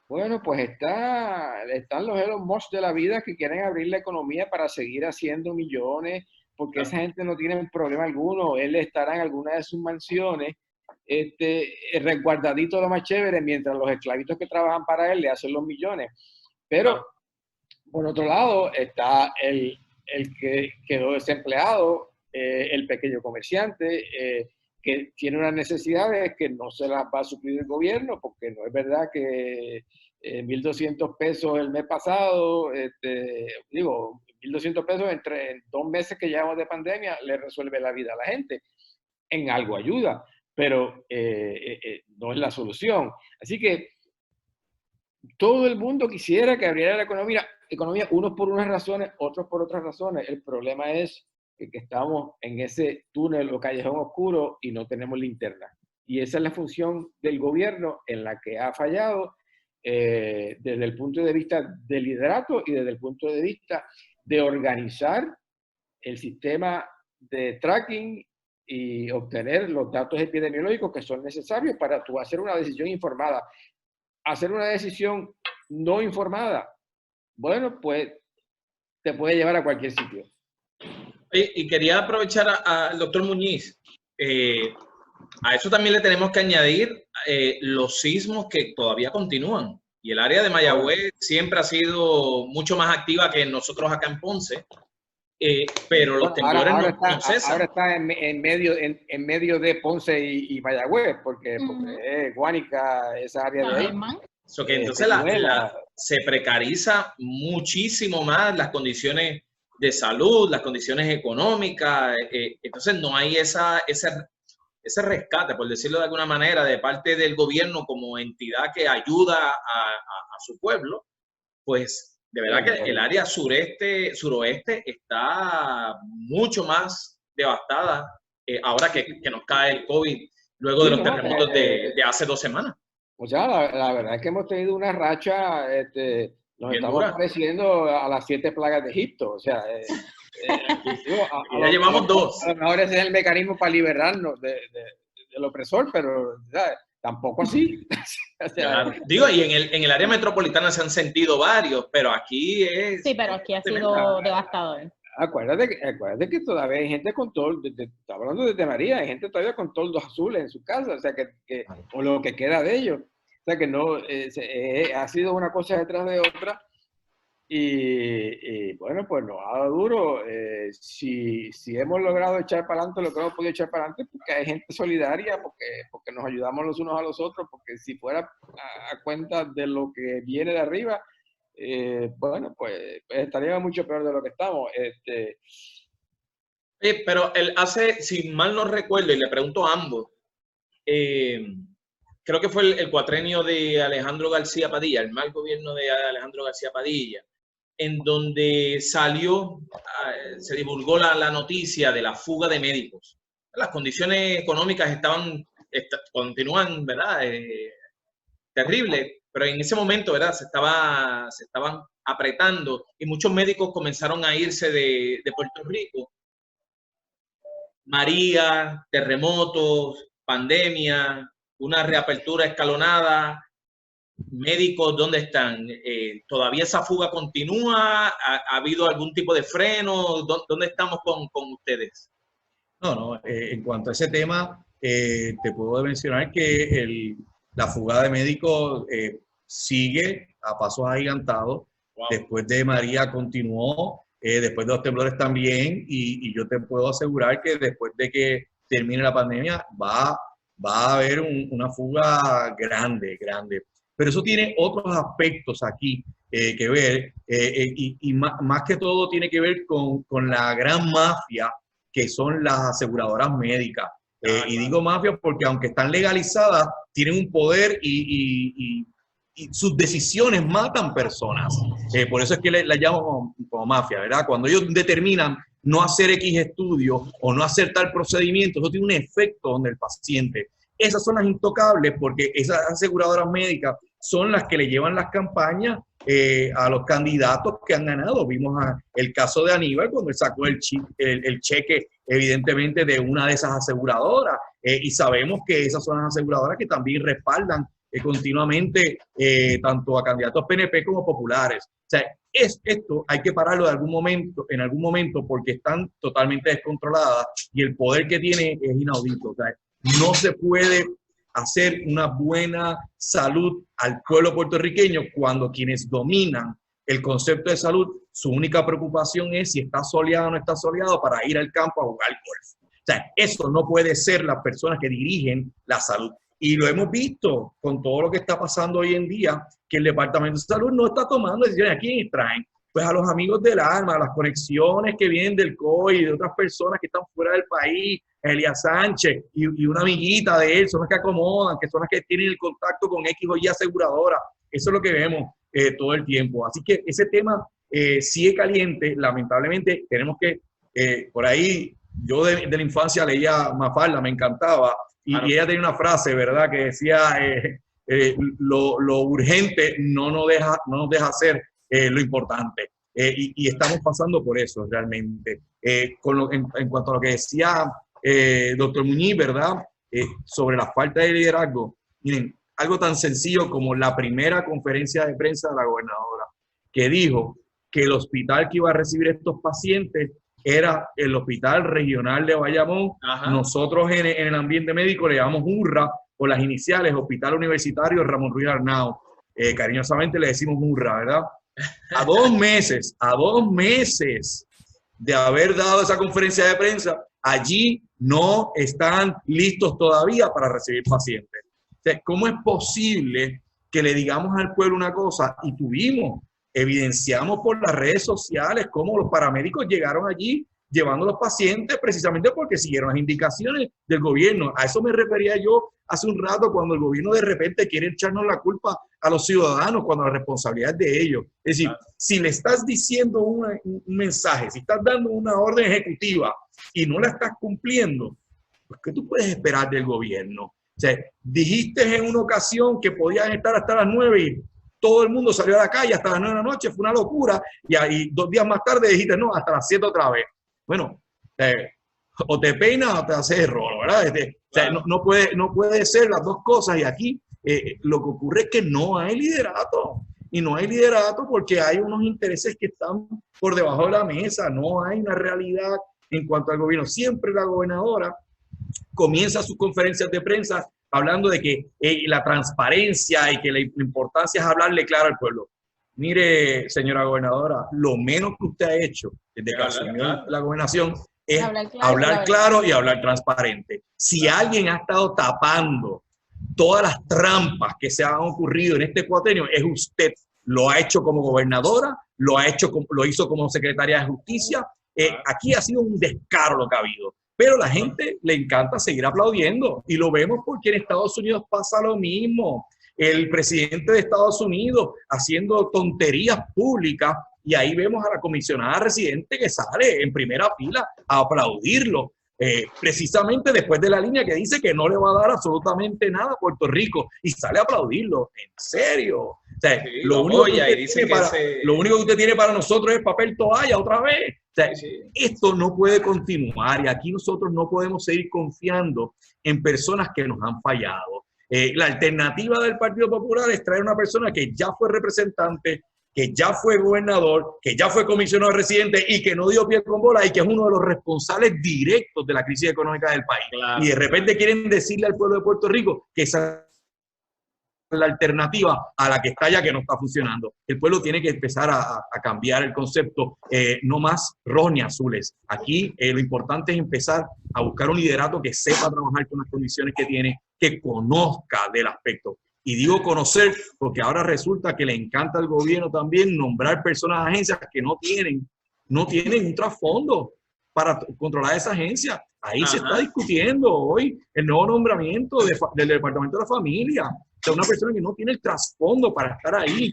bueno, pues están los Elon Musk de la vida que quieren abrir la economía para seguir haciendo millones, porque esa gente no tiene problema alguno. Él estará en alguna de sus mansiones, resguardadito lo más chévere, mientras los esclavitos que trabajan para él le hacen los millones. Pero, por otro lado, está el que quedó desempleado, el pequeño comerciante, que tiene unas necesidades que no se las va a suplir el gobierno, porque no es verdad que 1.200 pesos el mes pasado, 1.200 pesos en 2 meses que llevamos de pandemia le resuelve la vida a la gente. En algo ayuda, pero no es la solución. Así que todo el mundo quisiera que abriera la economía, unos por unas razones, otros por otras razones. El problema es que estamos en ese túnel o callejón oscuro y no tenemos linterna. Y esa es la función del gobierno en la que ha fallado desde el punto de vista del liderato y desde el punto de vista de organizar el sistema de tracking y obtener los datos epidemiológicos que son necesarios para tú hacer una decisión informada. Hacer una decisión no informada, bueno, pues te puede llevar a cualquier sitio. Y quería aprovechar al doctor Muñiz. A eso también le tenemos que añadir los sismos que todavía continúan. Y el área de Mayagüez siempre ha sido mucho más activa que nosotros acá en Ponce. Pero los temblores no cesan. Ahora está en medio de Ponce y Mayagüez, porque Guánica, esa área de ahí. So que entonces se precariza muchísimo más las condiciones de salud, las condiciones económicas. Entonces no hay ese rescate, por decirlo de alguna manera, de parte del gobierno como entidad que ayuda a su pueblo. Pues de verdad que el área suroeste está mucho más devastada ahora que nos cae el COVID luego de los terremotos de hace 2 semanas. O sea, la verdad es que hemos tenido una racha, nos estamos pareciendo a las 7 plagas de Egipto. O sea, ya llevamos 2. A lo mejor ese es el mecanismo para liberarnos del opresor, pero ¿sabes? Tampoco así. O sea, claro. Digo, y en el área metropolitana se han sentido varios, pero aquí es... Sí, pero aquí ha sido devastador. Acuérdate que todavía hay gente con toldos, está hablando de María, hay gente todavía con toldos azules en su casa, o sea, o lo que queda de ellos. O sea, que no, ha sido una cosa detrás de otra. Y bueno, pues nos ha dado duro. Si hemos logrado echar para adelante lo que hemos podido echar para adelante, porque hay gente solidaria, porque nos ayudamos los unos a los otros, porque si fuera a cuenta de lo que viene de arriba, bueno, pues estaríamos mucho peor de lo que estamos. Pero él hace, si mal no recuerdo, y le pregunto a ambos, creo que fue el cuatrenio de Alejandro García Padilla, el mal gobierno de Alejandro García Padilla, en donde se divulgó la noticia de la fuga de médicos. Las condiciones económicas continúan, ¿verdad? Terribles, pero en ese momento, ¿verdad? Se estaban apretando y muchos médicos comenzaron a irse de Puerto Rico. María, terremotos, pandemia, una reapertura escalonada. Médicos, ¿dónde están? ¿Todavía esa fuga continúa? ¿Ha habido algún tipo de freno? ¿Dónde estamos con ustedes? No, en cuanto a ese tema, te puedo mencionar que la fuga de médicos sigue a pasos agigantados. Wow. Después de María continuó, después de los temblores también, y yo te puedo asegurar que después de que termine la pandemia va a haber una fuga grande. Pero eso tiene otros aspectos aquí que ver, y más que todo tiene que ver con la gran mafia que son las aseguradoras médicas. Y digo mafia porque aunque están legalizadas, tienen un poder y y sus decisiones matan personas. Por eso es que la llamo como mafia, ¿verdad? Cuando ellos determinan no hacer X estudio o no hacer tal procedimiento, eso tiene un efecto en el paciente. Esas son las intocables porque esas aseguradoras médicas son las que le llevan las campañas a los candidatos que han ganado. Vimos el caso de Aníbal cuando él sacó el cheque, evidentemente, de una de esas aseguradoras. Y sabemos que esas son las aseguradoras que también respaldan continuamente tanto a candidatos PNP como populares. O sea, esto hay que pararlo en algún momento, porque están totalmente descontroladas y el poder que tiene es inaudito. O sea, no se puede hacer una buena salud al pueblo puertorriqueño cuando quienes dominan el concepto de salud, su única preocupación es si está soleado o no está soleado para ir al campo a jugar golf. O sea, eso no puede ser las personas que dirigen la salud. Y lo hemos visto con todo lo que está pasando hoy en día, que el Departamento de Salud no está tomando decisiones. ¿A quién traen? Pues a los amigos del alma, a las conexiones que vienen del COI y de otras personas que están fuera del país, Elías Sánchez y una amiguita de él, son las que acomodan, que son las que tienen el contacto con X o Y aseguradora. Eso es lo que vemos todo el tiempo. Así que ese tema sigue caliente. Lamentablemente tenemos que, por ahí, yo de la infancia leía Mafalda, me encantaba, y ella tenía una frase, ¿verdad?, que decía, lo urgente no nos deja hacer lo importante. Y estamos pasando por eso realmente. En cuanto a lo que decía doctor Muñiz, ¿verdad?, sobre la falta de liderazgo, miren, algo tan sencillo como la primera conferencia de prensa de la gobernadora, que dijo que el hospital que iba a recibir estos pacientes era el Hospital Regional de Bayamón. Ajá. Nosotros en el ambiente médico le llamamos URRA, por las iniciales, Hospital Universitario Ramón Ruiz Arnao. Cariñosamente le decimos URRA, ¿verdad? A 2 meses de haber dado esa conferencia de prensa, allí no están listos todavía para recibir pacientes. O sea, ¿cómo es posible que le digamos al pueblo una cosa y evidenciamos por las redes sociales cómo los paramédicos llegaron allí llevando a los pacientes precisamente porque siguieron las indicaciones del gobierno? A eso me refería yo hace un rato, cuando el gobierno de repente quiere echarnos la culpa a los ciudadanos cuando la responsabilidad es de ellos. Es decir, si le estás diciendo un mensaje, si estás dando una orden ejecutiva y no la estás cumpliendo, pues ¿qué tú puedes esperar del gobierno? O sea, dijiste en una ocasión que podían estar hasta las 9 y todo el mundo salió a la calle hasta las 9 de la noche, fue una locura, y 2 días más tarde dijiste, no, hasta las 7 otra vez. Bueno, o te peinas o te haces error, ¿verdad? O sea, no puede ser las dos cosas, y aquí lo que ocurre es que no hay liderato, y no hay liderato porque hay unos intereses que están por debajo de la mesa, no hay una realidad en cuanto al gobierno. Siempre la gobernadora comienza sus conferencias de prensa hablando de que la transparencia y que la importancia es hablarle claro al pueblo. Mire, señora gobernadora, lo menos que usted ha hecho desde que asumió la gobernación es hablar claro y hablar transparente. Si alguien ha estado tapando todas las trampas que se han ocurrido en este cuatrenio, es usted. Lo ha hecho como gobernadora, lo hizo como secretaria de Justicia. Aquí ha sido un descaro lo que ha habido. Pero la gente le encanta seguir aplaudiendo, y lo vemos porque en Estados Unidos pasa lo mismo. El presidente de Estados Unidos haciendo tonterías públicas, y ahí vemos a la comisionada residente que sale en primera fila a aplaudirlo, precisamente después de la línea que dice que no le va a dar absolutamente nada a Puerto Rico, y sale a aplaudirlo. ¿En serio? O sea, sí, lo único que usted tiene para nosotros es papel toalla otra vez. O sea, esto no puede continuar, y aquí nosotros no podemos seguir confiando en personas que nos han fallado. La alternativa del Partido Popular es traer una persona que ya fue representante, que ya fue gobernador, que ya fue comisionado residente y que no dio pie con bola, y que es uno de los responsables directos de la crisis económica del país. Claro. Y de repente quieren decirle al pueblo de Puerto Rico que esa es la alternativa a la que está ya, que no está funcionando. El pueblo tiene que empezar a cambiar el concepto, no más rojos ni azules. Aquí lo importante es empezar a buscar un liderato que sepa trabajar con las condiciones que tiene, que conozca del aspecto. Y digo conocer porque ahora resulta que le encanta al gobierno también nombrar personas de agencias que no tienen un trasfondo para controlar esa agencia. Ahí se está discutiendo hoy el nuevo nombramiento del Departamento de la Familia. sea, una persona que no tiene el trasfondo para estar ahí,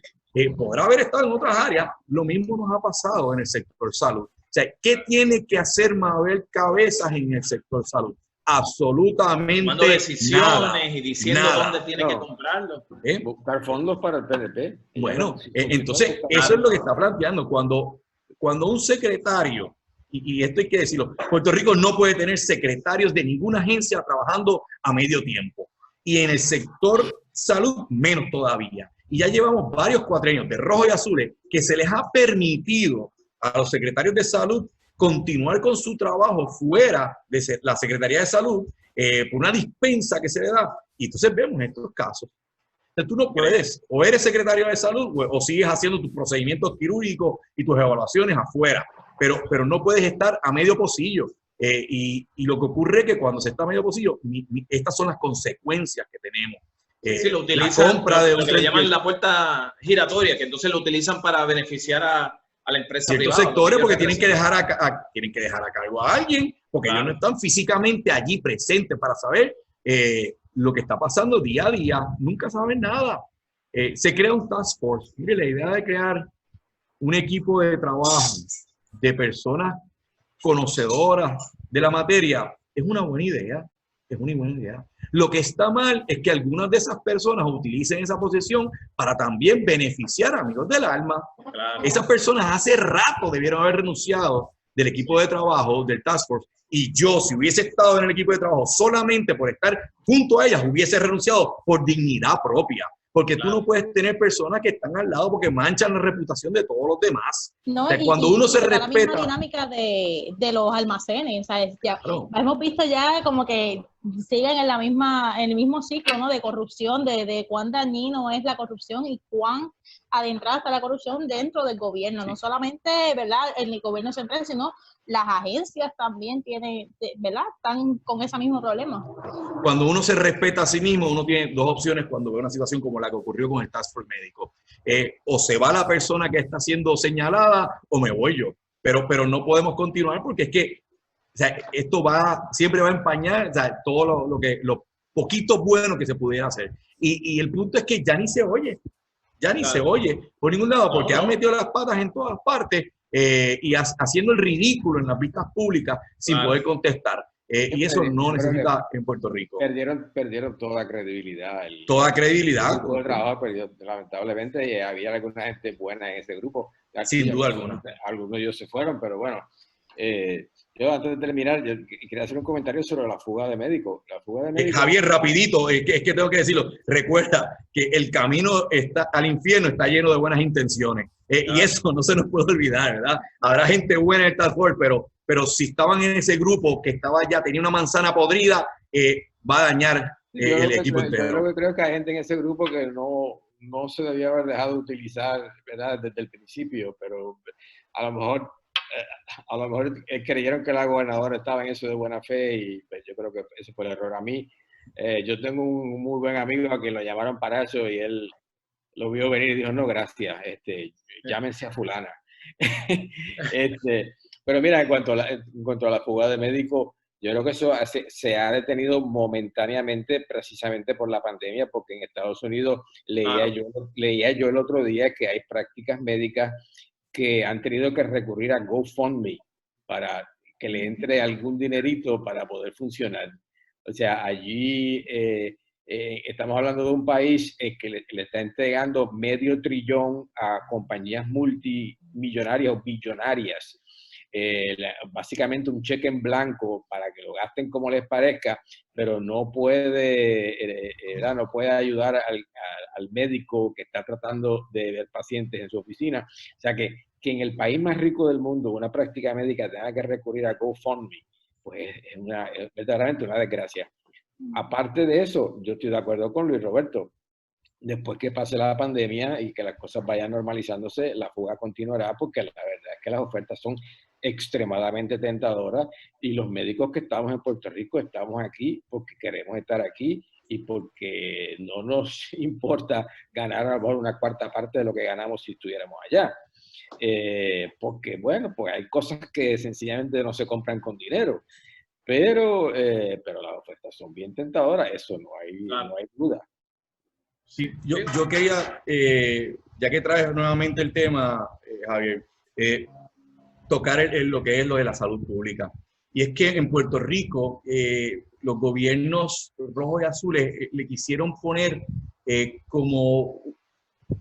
podrá haber estado en otras áreas. Lo mismo nos ha pasado en el sector salud. O sea, ¿qué tiene que hacer Mabel Cabezas en el sector salud? Absolutamente tomando decisiones nada, y diciendo nada. dónde tiene que comprarlo. Buscar fondos para el PNP. Bueno, entonces eso es lo que está planteando. Cuando un secretario, y esto hay que decirlo, Puerto Rico no puede tener secretarios de ninguna agencia trabajando a medio tiempo. Y en el sector salud, menos todavía. Y ya llevamos varios cuatrienios de rojo y azules que se les ha permitido a los secretarios de salud continuar con su trabajo fuera de la Secretaría de Salud por una dispensa que se le da. Y entonces vemos estos casos. Entonces, tú no puedes, o eres secretario de salud o sigues haciendo tus procedimientos quirúrgicos y tus evaluaciones afuera, pero no puedes estar a medio pocillo. Y lo que ocurre es que cuando se está a medio pocillo, estas son las consecuencias que tenemos. Sí, lo utilizan, la compra de lo que le llaman la puerta giratoria, que entonces lo utilizan para beneficiar a la empresa ciertos privada. Sectores porque tienen que dejar a cargo a alguien, porque ellos no están físicamente allí presentes para saber lo que está pasando día a día. Nunca saben nada. Se crea un task force. Mire, la idea de crear un equipo de trabajo de personas conocedoras de la materia es una buena idea. Es una buena idea. Lo que está mal es que algunas de esas personas utilicen esa posición para también beneficiar a amigos del alma. Claro. Esas personas hace rato debieron haber renunciado del equipo de trabajo, del Task Force, y yo, si hubiese estado en el equipo de trabajo solamente por estar junto a ellas, hubiese renunciado por dignidad propia. Porque tú no puedes tener personas que están al lado porque manchan la reputación de todos los demás. No, o sea, cuando uno se respeta... La misma dinámica de los almacenes, ¿sabes? Ya, claro. Hemos visto ya como que siguen en el mismo ciclo, ¿no? De corrupción, de cuán dañino es la corrupción y cuán adentrada está la corrupción dentro del gobierno. Sí. No solamente, ¿verdad?, el gobierno central, sino las agencias también tienen, ¿verdad?, están con ese mismo problema. Cuando uno se respeta a sí mismo, uno tiene dos opciones cuando ve una situación como la que ocurrió con el Task Force médico. O se va la persona que está siendo señalada o me voy yo. Pero no podemos continuar porque es que, o sea, esto siempre va a empañar, o sea, todo lo poquito bueno que se pudiera hacer. Y el punto es que ya ni se oye. Ya ni se oye por ningún lado porque han metido las patas en todas partes y haciendo el ridículo en las vistas públicas sin poder contestar. Y eso no necesita en Puerto Rico. Perdieron toda credibilidad. Toda credibilidad. Todo el trabajo perdió, lamentablemente, y había alguna gente buena en ese grupo. Sin duda alguna. Algunos de ellos se fueron, pero bueno. Yo antes de terminar, yo quería hacer un comentario sobre la fuga de médicos. Javier, rapidito, es que tengo que decirlo. Recuerda que el camino al infierno está lleno de buenas intenciones. Y eso no se nos puede olvidar, ¿verdad? Habrá gente buena en el Task Force, pero si estaban en ese grupo que tenía una manzana podrida, va a dañar el equipo entero. Yo creo que hay gente en ese grupo que no se debía haber dejado de utilizar, ¿verdad?, desde el principio, pero a lo mejor creyeron que la gobernadora estaba en eso de buena fe y pues, yo creo que ese fue el error. A mí, yo tengo un muy buen amigo a quien lo llamaron para eso y él lo vio venir y dijo, no, gracias, llámense a fulana. Pero mira, en cuanto a la fuga de médicos, yo creo que eso se ha detenido momentáneamente precisamente por la pandemia, porque en Estados Unidos leía yo el otro día que hay prácticas médicas que han tenido que recurrir a GoFundMe para que le entre algún dinerito para poder funcionar. O sea, allí estamos hablando de un país que le está entregando $500 billion a compañías multimillonarias o billonarias. Básicamente un cheque en blanco para que lo gasten como les parezca, pero no puede ayudar al médico que está tratando de ver pacientes en su oficina. O sea que en el país más rico del mundo una práctica médica tenga que recurrir a GoFundMe, pues es verdaderamente una desgracia. Aparte de eso, yo estoy de acuerdo con Luis Roberto. Después que pase la pandemia y que las cosas vayan normalizándose, la fuga continuará porque la verdad es que las ofertas son extremadamente tentadoras y los médicos que estamos en Puerto Rico estamos aquí porque queremos estar aquí y porque no nos importa ganar a lo mejor una cuarta parte de lo que ganamos si estuviéramos allá. Porque, bueno, pues hay cosas que sencillamente no se compran con dinero, pero las ofertas son bien tentadoras, eso no hay duda. Sí, yo quería, ya que traes nuevamente el tema, Javier, tocar lo que es lo de la salud pública. Y es que en Puerto Rico los gobiernos rojos y azules le quisieron poner como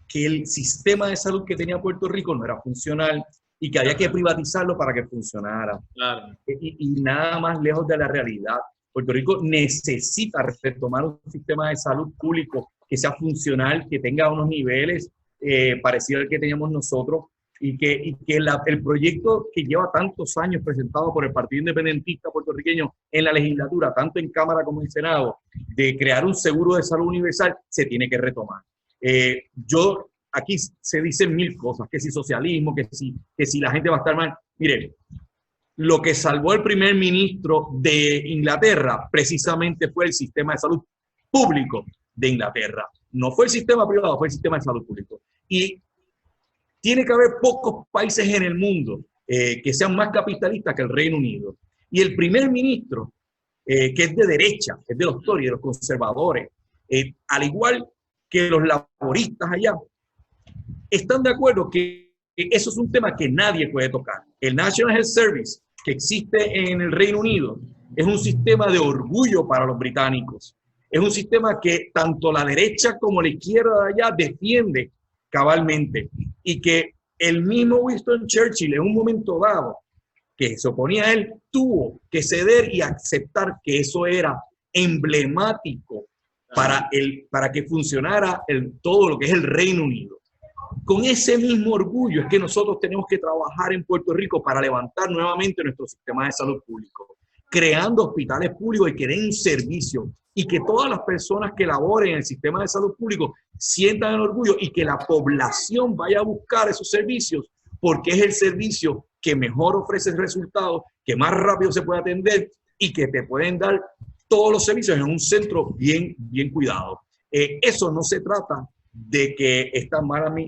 que el sistema de salud que tenía Puerto Rico no era funcional y que había que privatizarlo para que funcionara. Claro. Y nada más lejos de la realidad. Puerto Rico necesita retomar un sistema de salud público que sea funcional, que tenga unos niveles parecidos al que teníamos nosotros y que el proyecto que lleva tantos años presentado por el Partido Independentista puertorriqueño en la legislatura, tanto en Cámara como en Senado, de crear un seguro de salud universal, se tiene que retomar. Aquí se dicen mil cosas, que si socialismo, que si la gente va a estar mal. Miren, lo que salvó el primer ministro de Inglaterra precisamente fue el sistema de salud público de Inglaterra. No fue el sistema privado, fue el sistema de salud público. Y tiene que haber pocos países en el mundo que sean más capitalistas que el Reino Unido. Y el primer ministro, que es de derecha, es de los Tories, de los conservadores, al igual que los laboristas allá, están de acuerdo que eso es un tema que nadie puede tocar. El National Health Service, que existe en el Reino Unido, es un sistema de orgullo para los británicos. Es un sistema que tanto la derecha como la izquierda de allá defiende cabalmente. Y que el mismo Winston Churchill, en un momento dado, que se oponía a él, tuvo que ceder y aceptar que eso era emblemático para que funcionara todo lo que es el Reino Unido. Con ese mismo orgullo es que nosotros tenemos que trabajar en Puerto Rico para levantar nuevamente nuestro sistema de salud público, creando hospitales públicos y que den un servicio y que todas las personas que laboren en el sistema de salud público sientan el orgullo y que la población vaya a buscar esos servicios porque es el servicio que mejor ofrece resultados, que más rápido se puede atender y que te pueden dar todos los servicios en un centro bien cuidado. Eso no se trata de que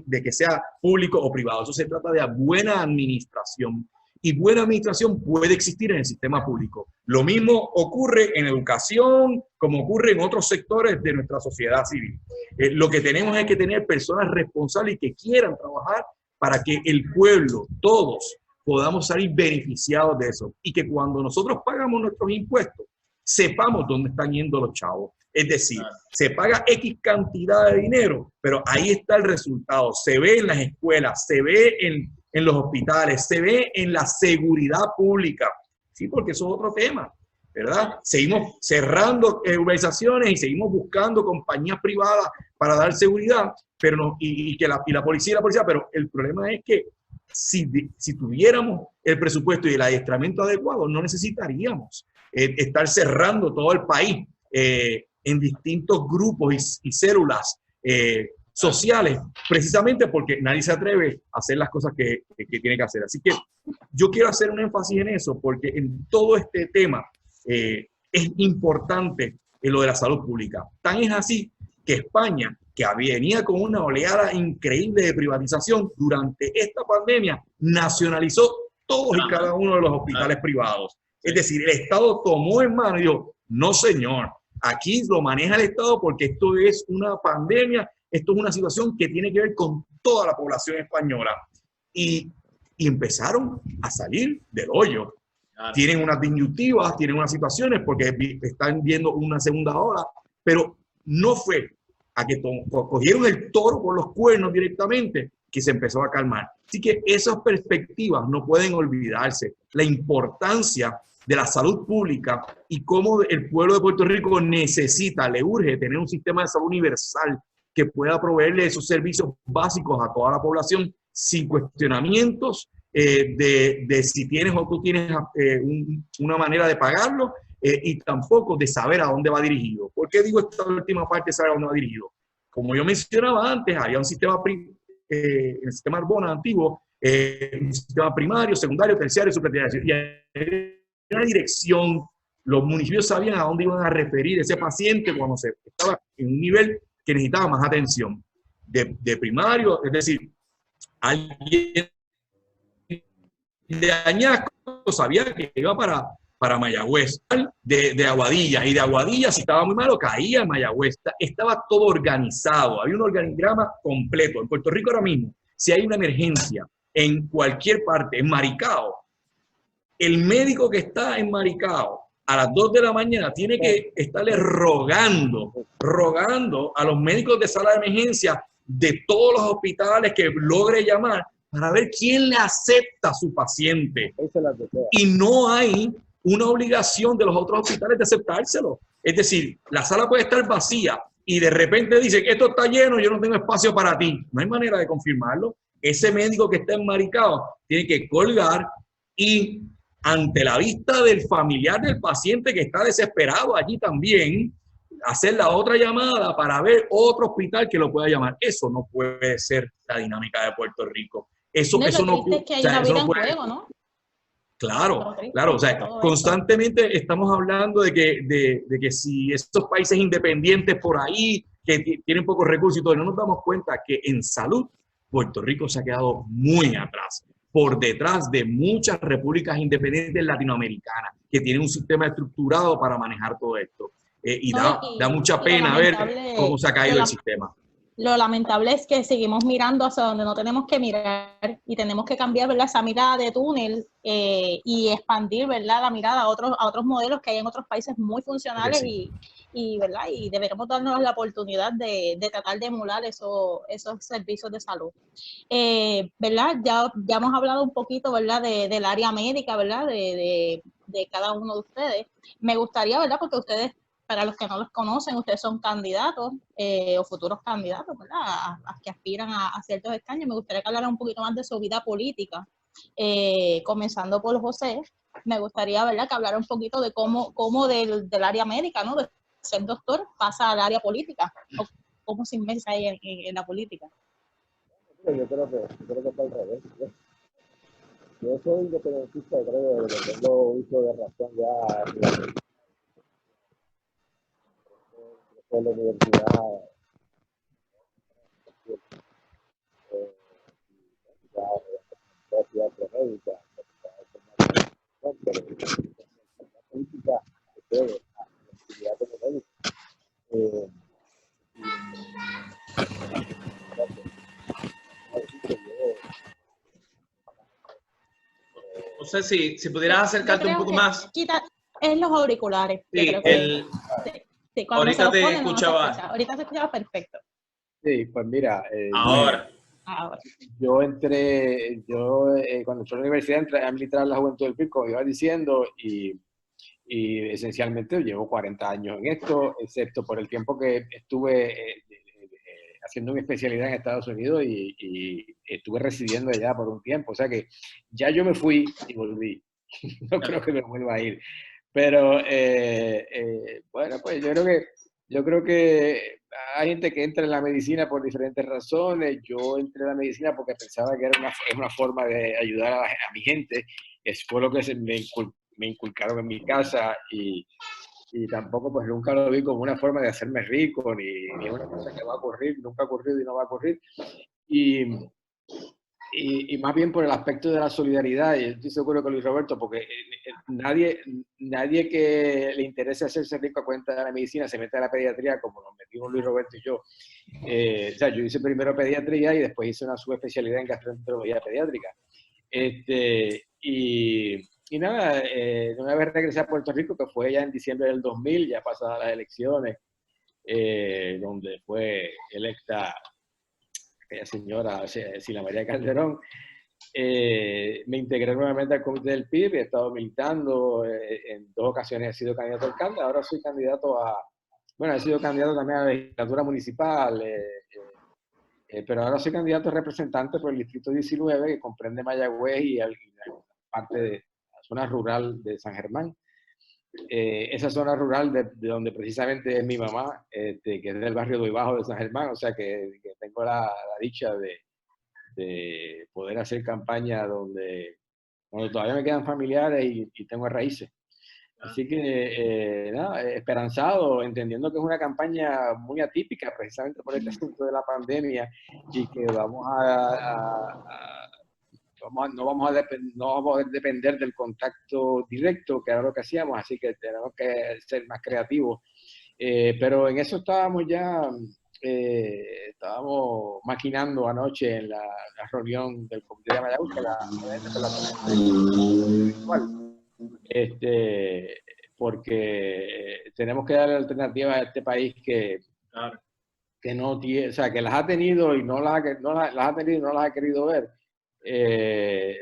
de que sea público o privado. Eso se trata de buena administración. Y buena administración puede existir en el sistema público. Lo mismo ocurre en educación, como ocurre en otros sectores de nuestra sociedad civil. Lo que tenemos es que tener personas responsables y que quieran trabajar para que el pueblo, todos, podamos salir beneficiados de eso. Y que cuando nosotros pagamos nuestros impuestos, sepamos dónde están yendo los chavos. Es decir, se paga X cantidad de dinero, pero ahí está el resultado. Se ve en las escuelas, se ve en los hospitales, se ve en la seguridad pública. Sí, porque eso es otro tema, ¿verdad? Seguimos cerrando urbanizaciones y seguimos buscando compañías privadas para dar seguridad, pero no, y la policía, pero el problema es que si tuviéramos el presupuesto y el adiestramiento adecuado, no necesitaríamos estar cerrando todo el país en distintos grupos y células sociales, precisamente porque nadie se atreve a hacer las cosas que tiene que hacer. Así que yo quiero hacer un énfasis en eso, porque en todo este tema es importante lo de la salud pública. Tan es así que España, que venía con una oleada increíble de privatización, durante esta pandemia nacionalizó todos y cada uno de los hospitales privados. Es decir, el Estado tomó en mano y dijo, no señor, aquí lo maneja el Estado porque esto es una pandemia, esto es una situación que tiene que ver con toda la población española. Y empezaron a salir del hoyo. Claro. Tienen unas disyuntivas, tienen unas situaciones porque están viendo una segunda ola, pero no fue a que cogieron el toro por los cuernos directamente que se empezó a calmar. Así que esas perspectivas no pueden olvidarse. La importancia de la salud pública y cómo el pueblo de Puerto Rico necesita, le urge tener un sistema de salud universal que pueda proveerle esos servicios básicos a toda la población sin cuestionamientos de si tienes o tú tienes una manera de pagarlo y tampoco de saber a dónde va dirigido. ¿Por qué digo esta última parte, saber a dónde va dirigido? Como yo mencionaba antes, había un sistema, el sistema Arbona antiguo, un sistema primario, secundario, terciario, superintendencia. Y hay una dirección, los municipios sabían a dónde iban a referir ese paciente cuando se estaba en un nivel que necesitaba más atención. De primario, es decir, alguien de Añasco sabía que iba para para Mayagüez, de Aguadilla, y de Aguadilla, si estaba muy malo, caía en Mayagüez. Estaba todo organizado, había un organigrama completo. En Puerto Rico ahora mismo, si hay una emergencia en cualquier parte, en Maricao, el médico que está en Maricao a las 2 de la mañana tiene que estarle rogando a los médicos de sala de emergencia de todos los hospitales que logre llamar para ver quién le acepta a su paciente. Y no hay una obligación de los otros hospitales de aceptárselo. Es decir, la sala puede estar vacía y de repente dice que esto está lleno, yo no tengo espacio para ti. No hay manera de confirmarlo. Ese médico que está en Maricao tiene que colgar y ante la vista del familiar del paciente que está desesperado allí también, hacer la otra llamada para ver otro hospital que lo pueda llamar. Eso no puede ser la dinámica de Puerto Rico. Eso no, es que hay una vida en juego, ¿no? Claro, claro. O sea, constantemente estamos hablando de que si estos países independientes por ahí, que tienen pocos recursos y todo, no nos damos cuenta que en salud Puerto Rico se ha quedado muy atrás, por detrás de muchas repúblicas independientes latinoamericanas que tienen un sistema estructurado para manejar todo esto. Da mucha pena ver cómo se ha caído el sistema. Lo lamentable es que seguimos mirando hacia donde no tenemos que mirar y tenemos que cambiar, ¿verdad?, esa mirada de túnel y expandir, ¿verdad?, la mirada a otros modelos que hay en otros países muy funcionales, sí. ¿Verdad?, y deberemos darnos la oportunidad de tratar de emular esos servicios de salud. ¿Verdad? Ya hemos hablado un poquito, ¿verdad?, del área médica, ¿verdad?, de cada uno de ustedes. Me gustaría, ¿verdad?, porque ustedes, para los que no los conocen, ustedes son candidatos o futuros candidatos, ¿verdad?, a que aspiran a ciertos escaños. Me gustaría que hablaran un poquito más de su vida política, comenzando por José. Me gustaría, ¿verdad?, que hablara un poquito de cómo del área médica, ¿no?, de ser doctor, pasa al área política, o cómo se inmersa ahí en la política. Yo creo que está al revés. Yo soy independentista, creo que tengo uso de razón ya. En la universidad, médica, política, actividad como médico. No sé si pudieras acercarte un poco más. Quita en los auriculares. Sí, sí, ahorita te escuchaba. Ahorita se escuchaba perfecto. Sí, pues mira. Ahora. Yo cuando entré a la universidad, entré a militar la juventud del PIB, como iba diciendo, y esencialmente llevo 40 años en esto, excepto por el tiempo que estuve haciendo mi especialidad en Estados Unidos y estuve residiendo allá por un tiempo. O sea que ya yo me fui y volví. No creo que me vuelva a ir. Pero bueno, pues yo creo que hay gente que entra en la medicina por diferentes razones. Yo entré en la medicina porque pensaba que era una forma de ayudar a mi gente. Eso fue lo que me inculcaron en mi casa y tampoco pues nunca lo vi como una forma de hacerme rico ni una cosa que va a ocurrir, nunca ha ocurrido y no va a ocurrir. Y más bien por el aspecto de la solidaridad, y estoy seguro que Luis Roberto, porque nadie que le interese hacerse rico a cuenta de la medicina se mete a la pediatría como nos metimos Luis Roberto y yo. O sea, yo hice primero pediatría y después hice una subespecialidad en gastroenterología pediátrica. Y nada, una vez regresé a Puerto Rico, que fue ya en diciembre del 2000, ya pasadas las elecciones, donde fue electa aquella señora Sila María Calderón, me integré nuevamente al comité del PIB, he estado militando, en 2 ocasiones he sido candidato a alcalde, ahora soy candidato he sido candidato también a la legislatura municipal, pero ahora soy candidato a representante por el distrito 19, que comprende Mayagüez y parte de la zona rural de San Germán. Esa zona rural de donde precisamente es mi mamá, que es del barrio de Bajo de San Germán, o sea que tengo la dicha de poder hacer campaña donde todavía me quedan familiares y tengo raíces. Así que, nada, esperanzado, entendiendo que es una campaña muy atípica precisamente por este asunto de la pandemia y que vamos no vamos a depender del contacto directo, que era lo que hacíamos, así que tenemos que ser más creativos. Pero en eso estábamos ya, estábamos maquinando anoche en la reunión del Comité de Mayagüez, porque tenemos que darle alternativas a este país que no tiene, o sea, que las ha tenido y no las ha querido ver.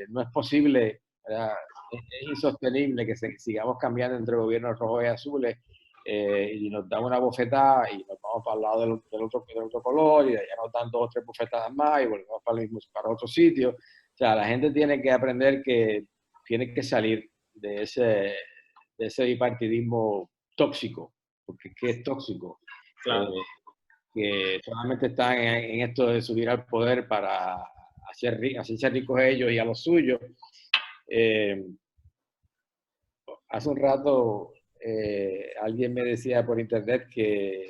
No es posible, ¿verdad? Es insostenible que sigamos cambiando entre gobiernos rojos y azules y nos dan una bofetada y nos vamos para el lado del otro color y de allá nos dan 2 o 3 bofetadas más y volvemos para otro sitio. O sea, la gente tiene que aprender que tiene que salir de ese bipartidismo tóxico, porque ¿qué es tóxico? Claro. Que solamente están en esto de subir al poder para hacerse ricos a ellos y a los suyos. Hace un rato alguien me decía por internet que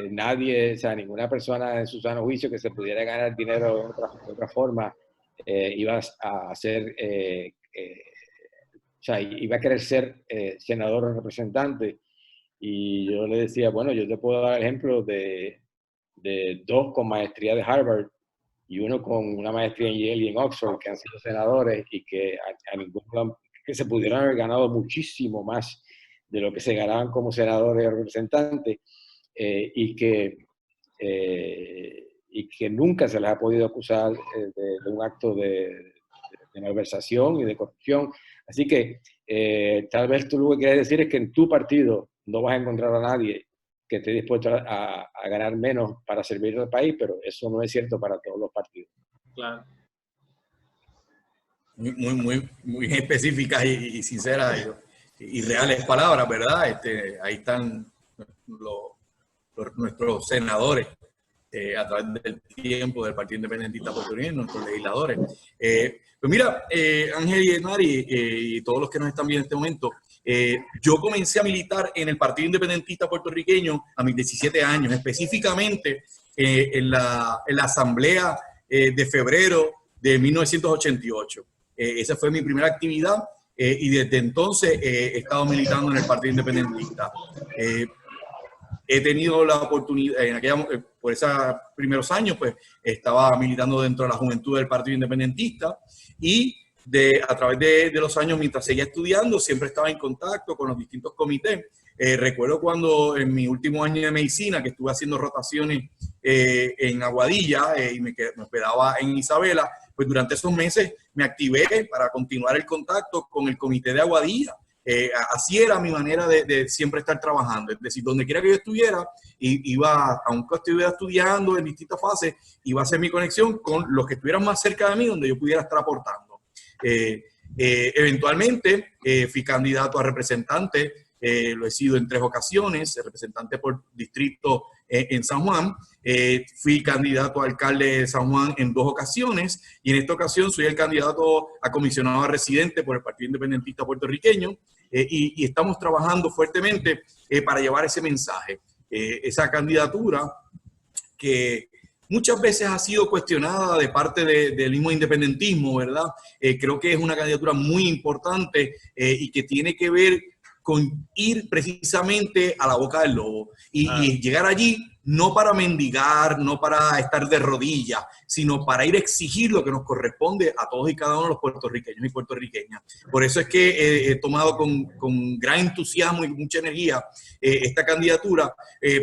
nadie, o sea, ninguna persona en su sano juicio que se pudiera ganar dinero de otra forma iba a hacer, o sea, iba a querer ser senador o representante. Y yo le decía, bueno, yo te puedo dar ejemplo de 2 con maestría de Harvard y 1 con una maestría en Yale y en Oxford, que han sido senadores y que que se pudieron haber ganado muchísimo más de lo que se ganaban como senadores o representantes y que nunca se les ha podido acusar de un acto de malversación y de corrupción. Así que tal vez tú lo que quieres decir es que en tu partido no vas a encontrar a nadie que esté dispuesto a ganar menos para servir al país, pero eso no es cierto para todos los partidos. Claro. Muy específicas y sinceras y reales palabras, ¿verdad? Ahí están nuestros senadores a través del tiempo del Partido Independentista Puertorriqueño, nuestros legisladores. Pues mira, Ángel y Mari y todos los que nos están viendo en este momento, yo comencé a militar en el Partido Independentista Puertorriqueño a mis 17 años, específicamente en la Asamblea de febrero de 1988. Esa fue mi primera actividad y desde entonces he estado militando en el Partido Independentista. He tenido la oportunidad, por esos primeros años, pues estaba militando dentro de la juventud del Partido Independentista y a través de los años, mientras seguía estudiando, siempre estaba en contacto con los distintos comités. Recuerdo cuando en mi último año de medicina, que estuve haciendo rotaciones en Aguadilla y me hospedaba en Isabela, pues durante esos meses me activé para continuar el contacto con el comité de Aguadilla. Así era mi manera de siempre estar trabajando. Es decir, donde quiera que yo estuviera, aunque estuviera estudiando en distintas fases, iba a hacer mi conexión con los que estuvieran más cerca de mí, donde yo pudiera estar aportando. Eventualmente fui candidato a representante, lo he sido en 3 ocasiones, representante por distrito en San Juan. Fui candidato a alcalde de San Juan en 2 ocasiones y en esta ocasión soy el candidato a comisionado a residente por el Partido Independentista Puertorriqueño y estamos trabajando fuertemente para llevar ese mensaje. Esa candidatura que muchas veces ha sido cuestionada de parte del mismo independentismo, ¿verdad? Creo que es una candidatura muy importante y que tiene que ver con ir precisamente a la boca del lobo y llegar allí no para mendigar, no para estar de rodillas, sino para ir a exigir lo que nos corresponde a todos y cada uno de los puertorriqueños y puertorriqueñas. Por eso es que he tomado con gran entusiasmo y mucha energía esta candidatura,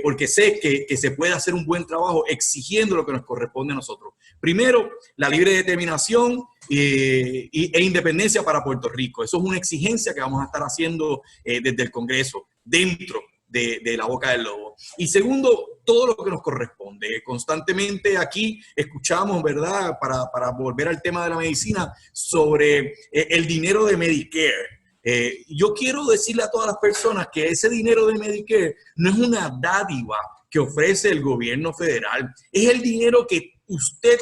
porque sé que se puede hacer un buen trabajo exigiendo lo que nos corresponde a nosotros. Primero, la libre determinación e independencia para Puerto Rico. Eso es una exigencia que vamos a estar haciendo desde el Congreso, dentro de la boca del lobo. Y segundo, todo lo que nos corresponde. Constantemente aquí escuchamos, ¿verdad?, para volver al tema de la medicina, sobre el dinero de Medicare. Yo quiero decirle a todas las personas que ese dinero de Medicare no es una dádiva que ofrece el gobierno federal. Es el dinero que usted,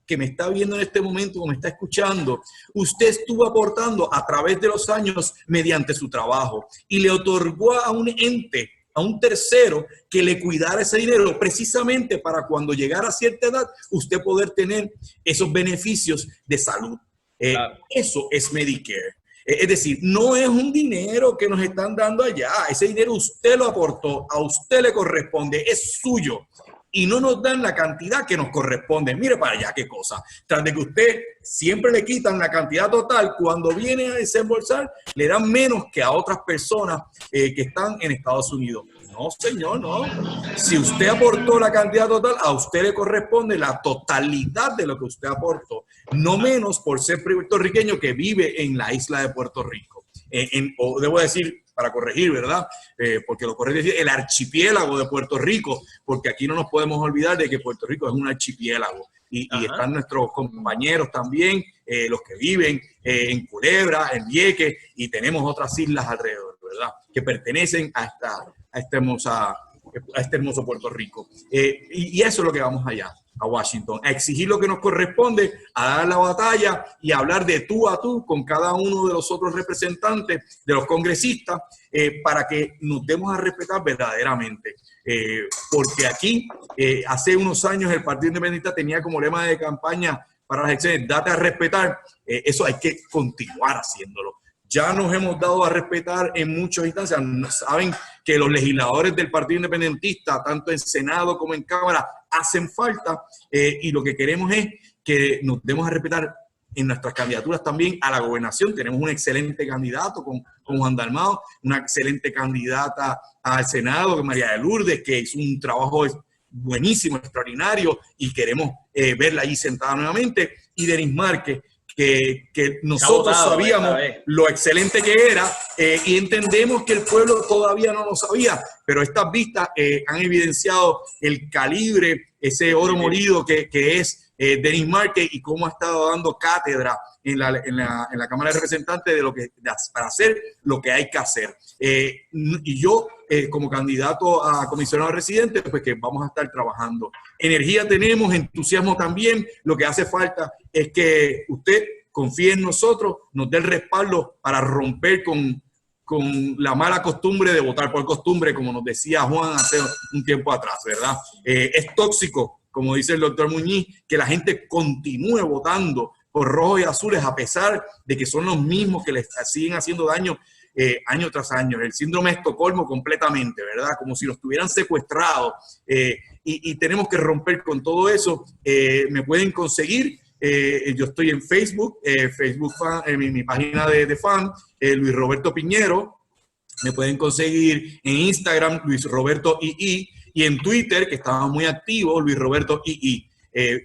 que me está viendo en este momento o me está escuchando, usted estuvo aportando a través de los años mediante su trabajo y le otorgó a un ente a un tercero que le cuidara ese dinero precisamente para cuando llegara a cierta edad usted poder tener esos beneficios de salud. Claro. Eso es Medicare. Es decir, no es un dinero que nos están dando allá. Ese dinero usted lo aportó, a usted le corresponde, es suyo. Y no nos dan la cantidad que nos corresponde. Mire para allá qué cosa. Tras de que usted siempre le quitan la cantidad total, cuando viene a desembolsar, le dan menos que a otras personas que están en Estados Unidos. No, señor, no. Si usted aportó la cantidad total, a usted le corresponde la totalidad de lo que usted aportó. No menos por ser puertorriqueño que vive en la isla de Puerto Rico. O debo decir, para corregir, ¿verdad? Porque lo correcto es decir el archipiélago de Puerto Rico, porque aquí no nos podemos olvidar de que Puerto Rico es un archipiélago. Y están nuestros compañeros también, los que viven en Culebra, en Vieques, y tenemos otras islas alrededor, ¿verdad? Que pertenecen a este hermoso Puerto Rico. Y eso es lo que vamos allá, a Washington, a exigir lo que nos corresponde, a dar la batalla y a hablar de tú a tú con cada uno de los otros representantes, de los congresistas, para que nos demos a respetar verdaderamente. Porque aquí, hace unos años, el Partido Independentista tenía como lema de campaña para las elecciones, date a respetar. Eso hay que continuar haciéndolo. Ya nos hemos dado a respetar en muchas instancias. Saben que los legisladores del Partido Independentista, tanto en Senado como en Cámara, hacen falta y lo que queremos es que nos demos a respetar en nuestras candidaturas también a la gobernación. Tenemos un excelente candidato con Juan Dalmau, una excelente candidata al Senado, que María de Lourdes, que hizo un trabajo buenísimo, extraordinario, y queremos verla allí sentada nuevamente, y Denis Márquez, que nosotros sabíamos lo excelente que era y entendemos que el pueblo todavía no lo sabía, pero estas vistas han evidenciado el calibre, ese oro molido que es Denis Márquez y cómo ha estado dando cátedra en la Cámara de Representantes de para hacer lo que hay que hacer. Y yo, como candidato a comisionado residente, pues que vamos a estar trabajando. Energía tenemos, entusiasmo también. Lo que hace falta es que usted confíe en nosotros, nos dé el respaldo para romper con la mala costumbre de votar por costumbre, como nos decía Juan hace un tiempo atrás, ¿verdad? Es tóxico, como dice el doctor Muñiz, que la gente continúe votando por rojos y azules a pesar de que son los mismos que les siguen haciendo daño año tras año. El síndrome de Estocolmo completamente, ¿verdad? Como si los tuvieran secuestrados. Y tenemos que romper con todo eso. Me pueden conseguir. Yo estoy en Facebook, Facebook fan, en mi página de fan, Luis Roberto Piñero. Me pueden conseguir en Instagram, Luis Roberto II, y en Twitter, que estamos muy activos, Luis Roberto II.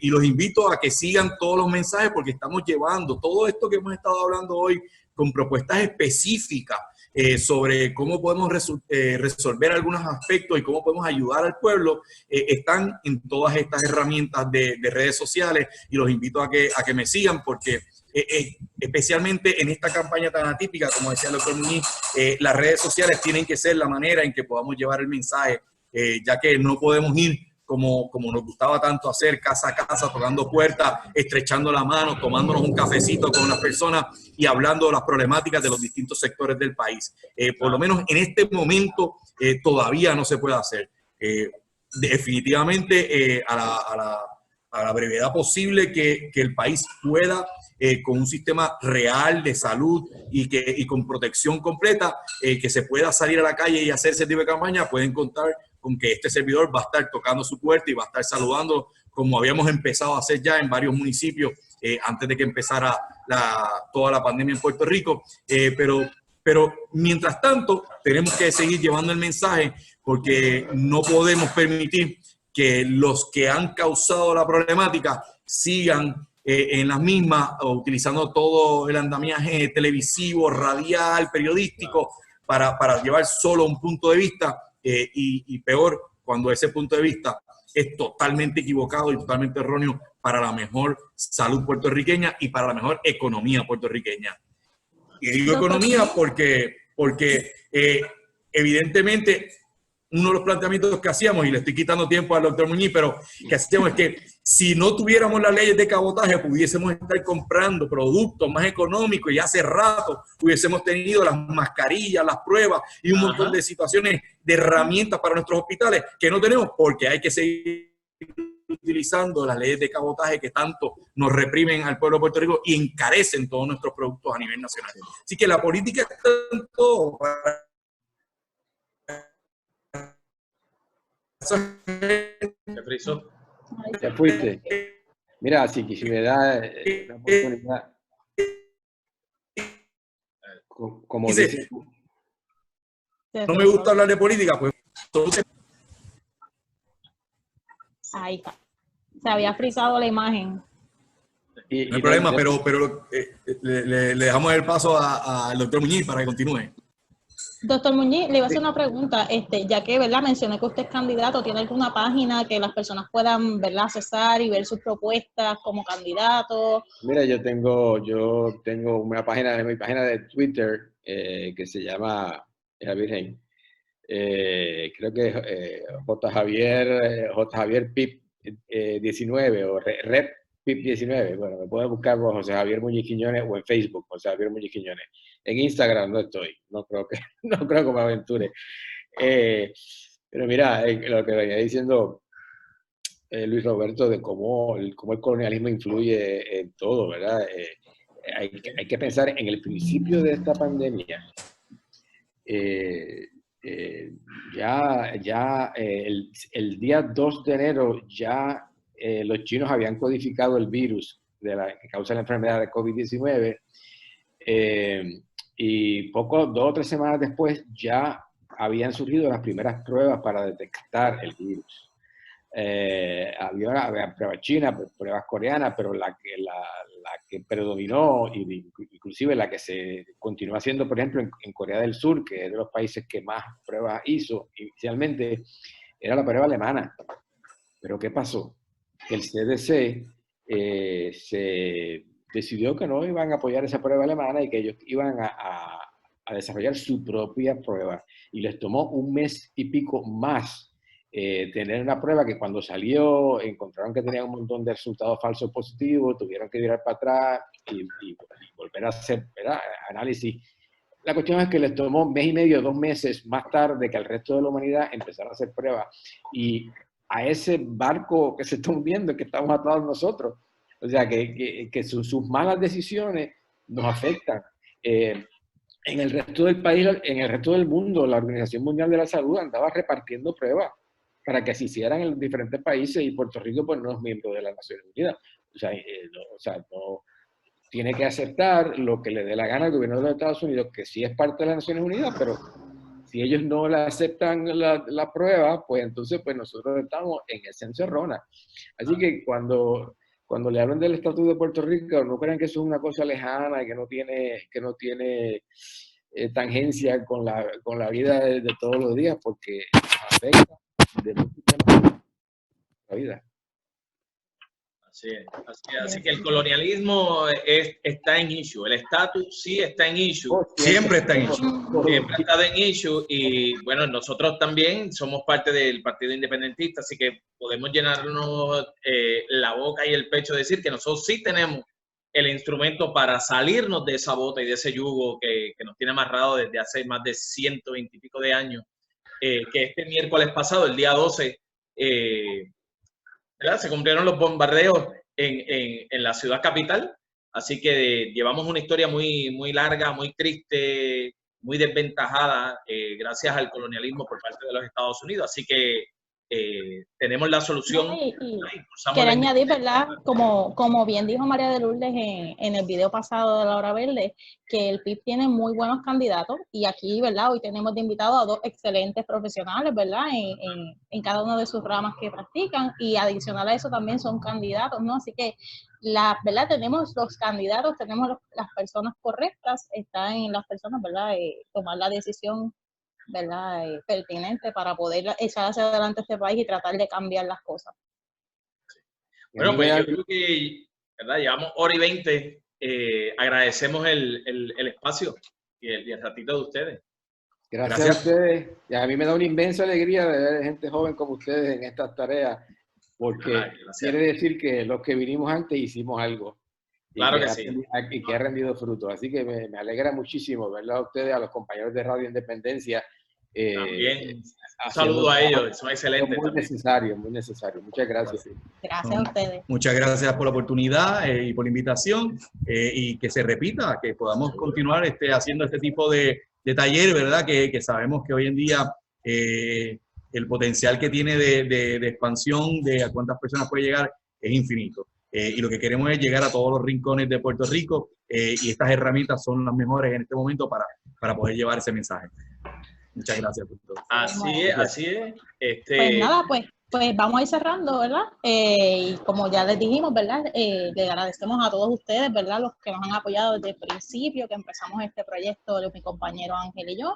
Y los invito a que sigan todos los mensajes porque estamos llevando todo esto que hemos estado hablando hoy con propuestas específicas sobre cómo podemos resolver algunos aspectos y cómo podemos ayudar al pueblo. Están en todas estas herramientas de redes sociales y los invito a que me sigan porque especialmente en esta campaña tan atípica, como decía el doctor Muñiz, las redes sociales tienen que ser la manera en que podamos llevar el mensaje, ya que no podemos ir como nos gustaba tanto hacer, casa a casa, tocando puertas, estrechando la mano, tomándonos un cafecito con las personas y hablando de las problemáticas de los distintos sectores del país. Por lo menos en este momento todavía no se puede hacer. Definitivamente a la brevedad posible que el país pueda, con un sistema real de salud y con protección completa, que se pueda salir a la calle y hacer ese tipo de campaña, pueden contar con que este servidor va a estar tocando su puerta y va a estar saludando, como habíamos empezado a hacer ya en varios municipios antes de que empezara toda la pandemia en Puerto Rico. Pero mientras tanto, tenemos que seguir llevando el mensaje porque no podemos permitir que los que han causado la problemática sigan en las mismas, utilizando todo el andamiaje televisivo, radial, periodístico, para llevar solo un punto de vista. Y peor, cuando ese punto de vista es totalmente equivocado y totalmente erróneo para la mejor salud puertorriqueña y para la mejor economía puertorriqueña. Y digo economía porque evidentemente uno de los planteamientos que hacíamos, y le estoy quitando tiempo al doctor Muñiz, pero que hacíamos es que si no tuviéramos las leyes de cabotaje, pudiésemos estar comprando productos más económicos y hace rato hubiésemos tenido las mascarillas, las pruebas y un montón de situaciones, de herramientas para nuestros hospitales que no tenemos porque hay que seguir utilizando las leyes de cabotaje que tanto nos reprimen al pueblo de Puerto Rico y encarecen todos nuestros productos a nivel nacional. Así que la política está en todo. Se frizó. Te fuiste. Mira, si me da la oportunidad, como dice, no me gusta hablar de política, pues entonces... Ahí está. Se había frizado la imagen. No hay problema, pero le dejamos el paso al doctor Muñiz para que continúe. Doctor Muñiz, le iba a hacer una pregunta, ya que, ¿verdad? Mencioné que usted es candidato, ¿tiene alguna página que las personas puedan, ¿verdad?, accesar y ver sus propuestas como candidato? Mira, yo tengo una página, mi página de Twitter que se llama La Virgen. Creo que J. Javier Pip 19 o Rep Pip 19. Bueno, me pueden buscar por José Javier Muñiz Quiñones o en Facebook, José Javier Muñiz Quiñones. En Instagram no estoy, no creo que me aventure. Pero mira, lo que venía diciendo Luis Roberto de cómo el colonialismo influye en todo, ¿verdad? Hay que pensar en el principio de esta pandemia. El día 2 de enero ya los chinos habían codificado el virus que causa la enfermedad de COVID-19 y 2 o 3 semanas después ya habían surgido las primeras pruebas para detectar el virus. Había pruebas chinas, pruebas coreanas, pero la que predominó, inclusive la que se continúa haciendo, por ejemplo, en Corea del Sur, que es de los países que más pruebas hizo inicialmente, era la prueba alemana. Pero ¿qué pasó? El CDC se decidió que no iban a apoyar esa prueba alemana y que ellos iban a desarrollar su propia prueba. Y les tomó 1 mes y pico más tener una prueba que cuando salió encontraron que tenía un montón de resultados falsos positivos, tuvieron que virar para atrás y volver a hacer, ¿verdad?, análisis. La cuestión es que les tomó 1 mes y medio, 2 meses más tarde que al resto de la humanidad empezar a hacer pruebas. Y a ese barco que se está hundiendo, que estamos atados nosotros. O sea, que sus malas decisiones nos afectan. En el resto del país, en el resto del mundo, la Organización Mundial de la Salud andaba repartiendo pruebas para que se hicieran en los diferentes países y Puerto Rico pues no es miembro de las Naciones Unidas. O sea, no tiene que aceptar lo que le dé la gana al gobierno de los Estados Unidos, que sí es parte de las Naciones Unidas, pero si ellos no la aceptan la prueba, pues entonces pues nosotros estamos en esa encerrona. Así que cuando le hablan del estatus de Puerto Rico, no crean que eso es una cosa lejana y que no tiene tangencia con la vida de todos los días, porque afecta de muchos temas la vida. Así que el colonialismo está en issue, el estatus sí está en issue. Siempre está en issue. Siempre ha estado en issue y bueno, nosotros también somos parte del Partido Independentista, así que podemos llenarnos la boca y el pecho de decir que nosotros sí tenemos el instrumento para salirnos de esa bota y de ese yugo que nos tiene amarrado desde hace más de 120 y pico de años, que este miércoles pasado, el día 12, ¿verdad?, se cumplieron los bombardeos en la ciudad capital, así que llevamos una historia muy, muy larga, muy triste, muy desventajada, gracias al colonialismo por parte de los Estados Unidos, así que tenemos la solución. Quiero añadir, ¿verdad?, como bien dijo María de Lourdes en el video pasado de La Hora Verde, que el PIB tiene muy buenos candidatos y aquí, ¿verdad?, hoy tenemos de invitado a 2 excelentes profesionales, ¿verdad?, en cada una de sus ramas que practican y adicional a eso también son candidatos, ¿no? Así que, ¿verdad?, tenemos los candidatos, tenemos las personas correctas, está en las personas, ¿verdad?, tomar la decisión, ¿verdad?, pertinente para poder echar hacia adelante este país y tratar de cambiar las cosas. Bueno, pues yo creo que, ¿verdad?, llevamos 1:20. Agradecemos el espacio y el ratito de ustedes. Gracias a ustedes. Y a mí me da una inmensa alegría de ver gente joven como ustedes en estas tareas, porque quiere decir que los que vinimos antes hicimos algo. Claro que sí. Y que ha rendido fruto. Así que me alegra muchísimo verlos a ustedes, a los compañeros de Radio Independencia. También. Un saludo a ellos, son excelentes. Muy necesario, muy necesario. Muchas gracias. Gracias a ustedes. Muchas gracias por la oportunidad y por la invitación y que se repita, que podamos continuar haciendo este tipo de taller, ¿verdad? Que sabemos que hoy en día el potencial que tiene de expansión de a cuántas personas puede llegar es infinito. Y lo que queremos es llegar a todos los rincones de Puerto Rico y estas herramientas son las mejores en este momento para poder llevar ese mensaje. Muchas gracias por todo. Así es. Pues nada, pues vamos a ir cerrando, ¿verdad? Y como ya les dijimos, ¿verdad? Le agradecemos a todos ustedes, ¿verdad? Los que nos han apoyado desde el principio, que empezamos este proyecto, mi compañero Ángel y yo.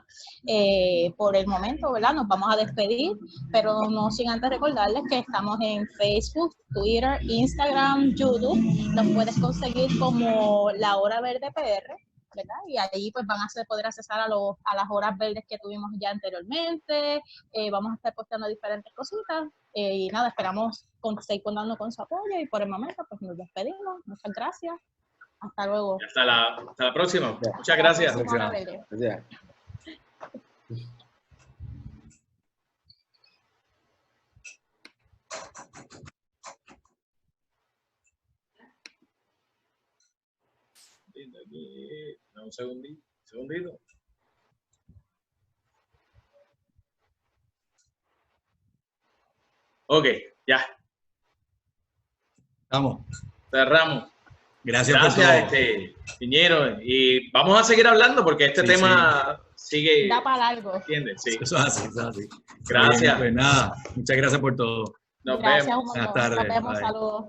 Por el momento, ¿verdad? Nos vamos a despedir, pero no sin antes recordarles que estamos en Facebook, Twitter, Instagram, YouTube. Nos puedes conseguir como La Hora Verde PR, ¿verdad? Y ahí pues van a poder accesar a las horas verdes que tuvimos ya anteriormente. Vamos a estar posteando diferentes cositas y nada, esperamos seguir contando con su apoyo y por el momento pues nos despedimos. Muchas gracias. Hasta luego. Hasta la próxima. Muchas gracias. Gracias. Un segundito. Ok, ya. Vamos. Cerramos. Gracias por todo. Piñero. Y vamos a seguir hablando porque este tema sigue. Da para largo. ¿Entiendes? Sí. Eso es así. Gracias. Bien, pues nada, muchas gracias por todo. Nos Gracias vemos. un montón. Buenas tardes. Nos vemos. Bye. Saludos.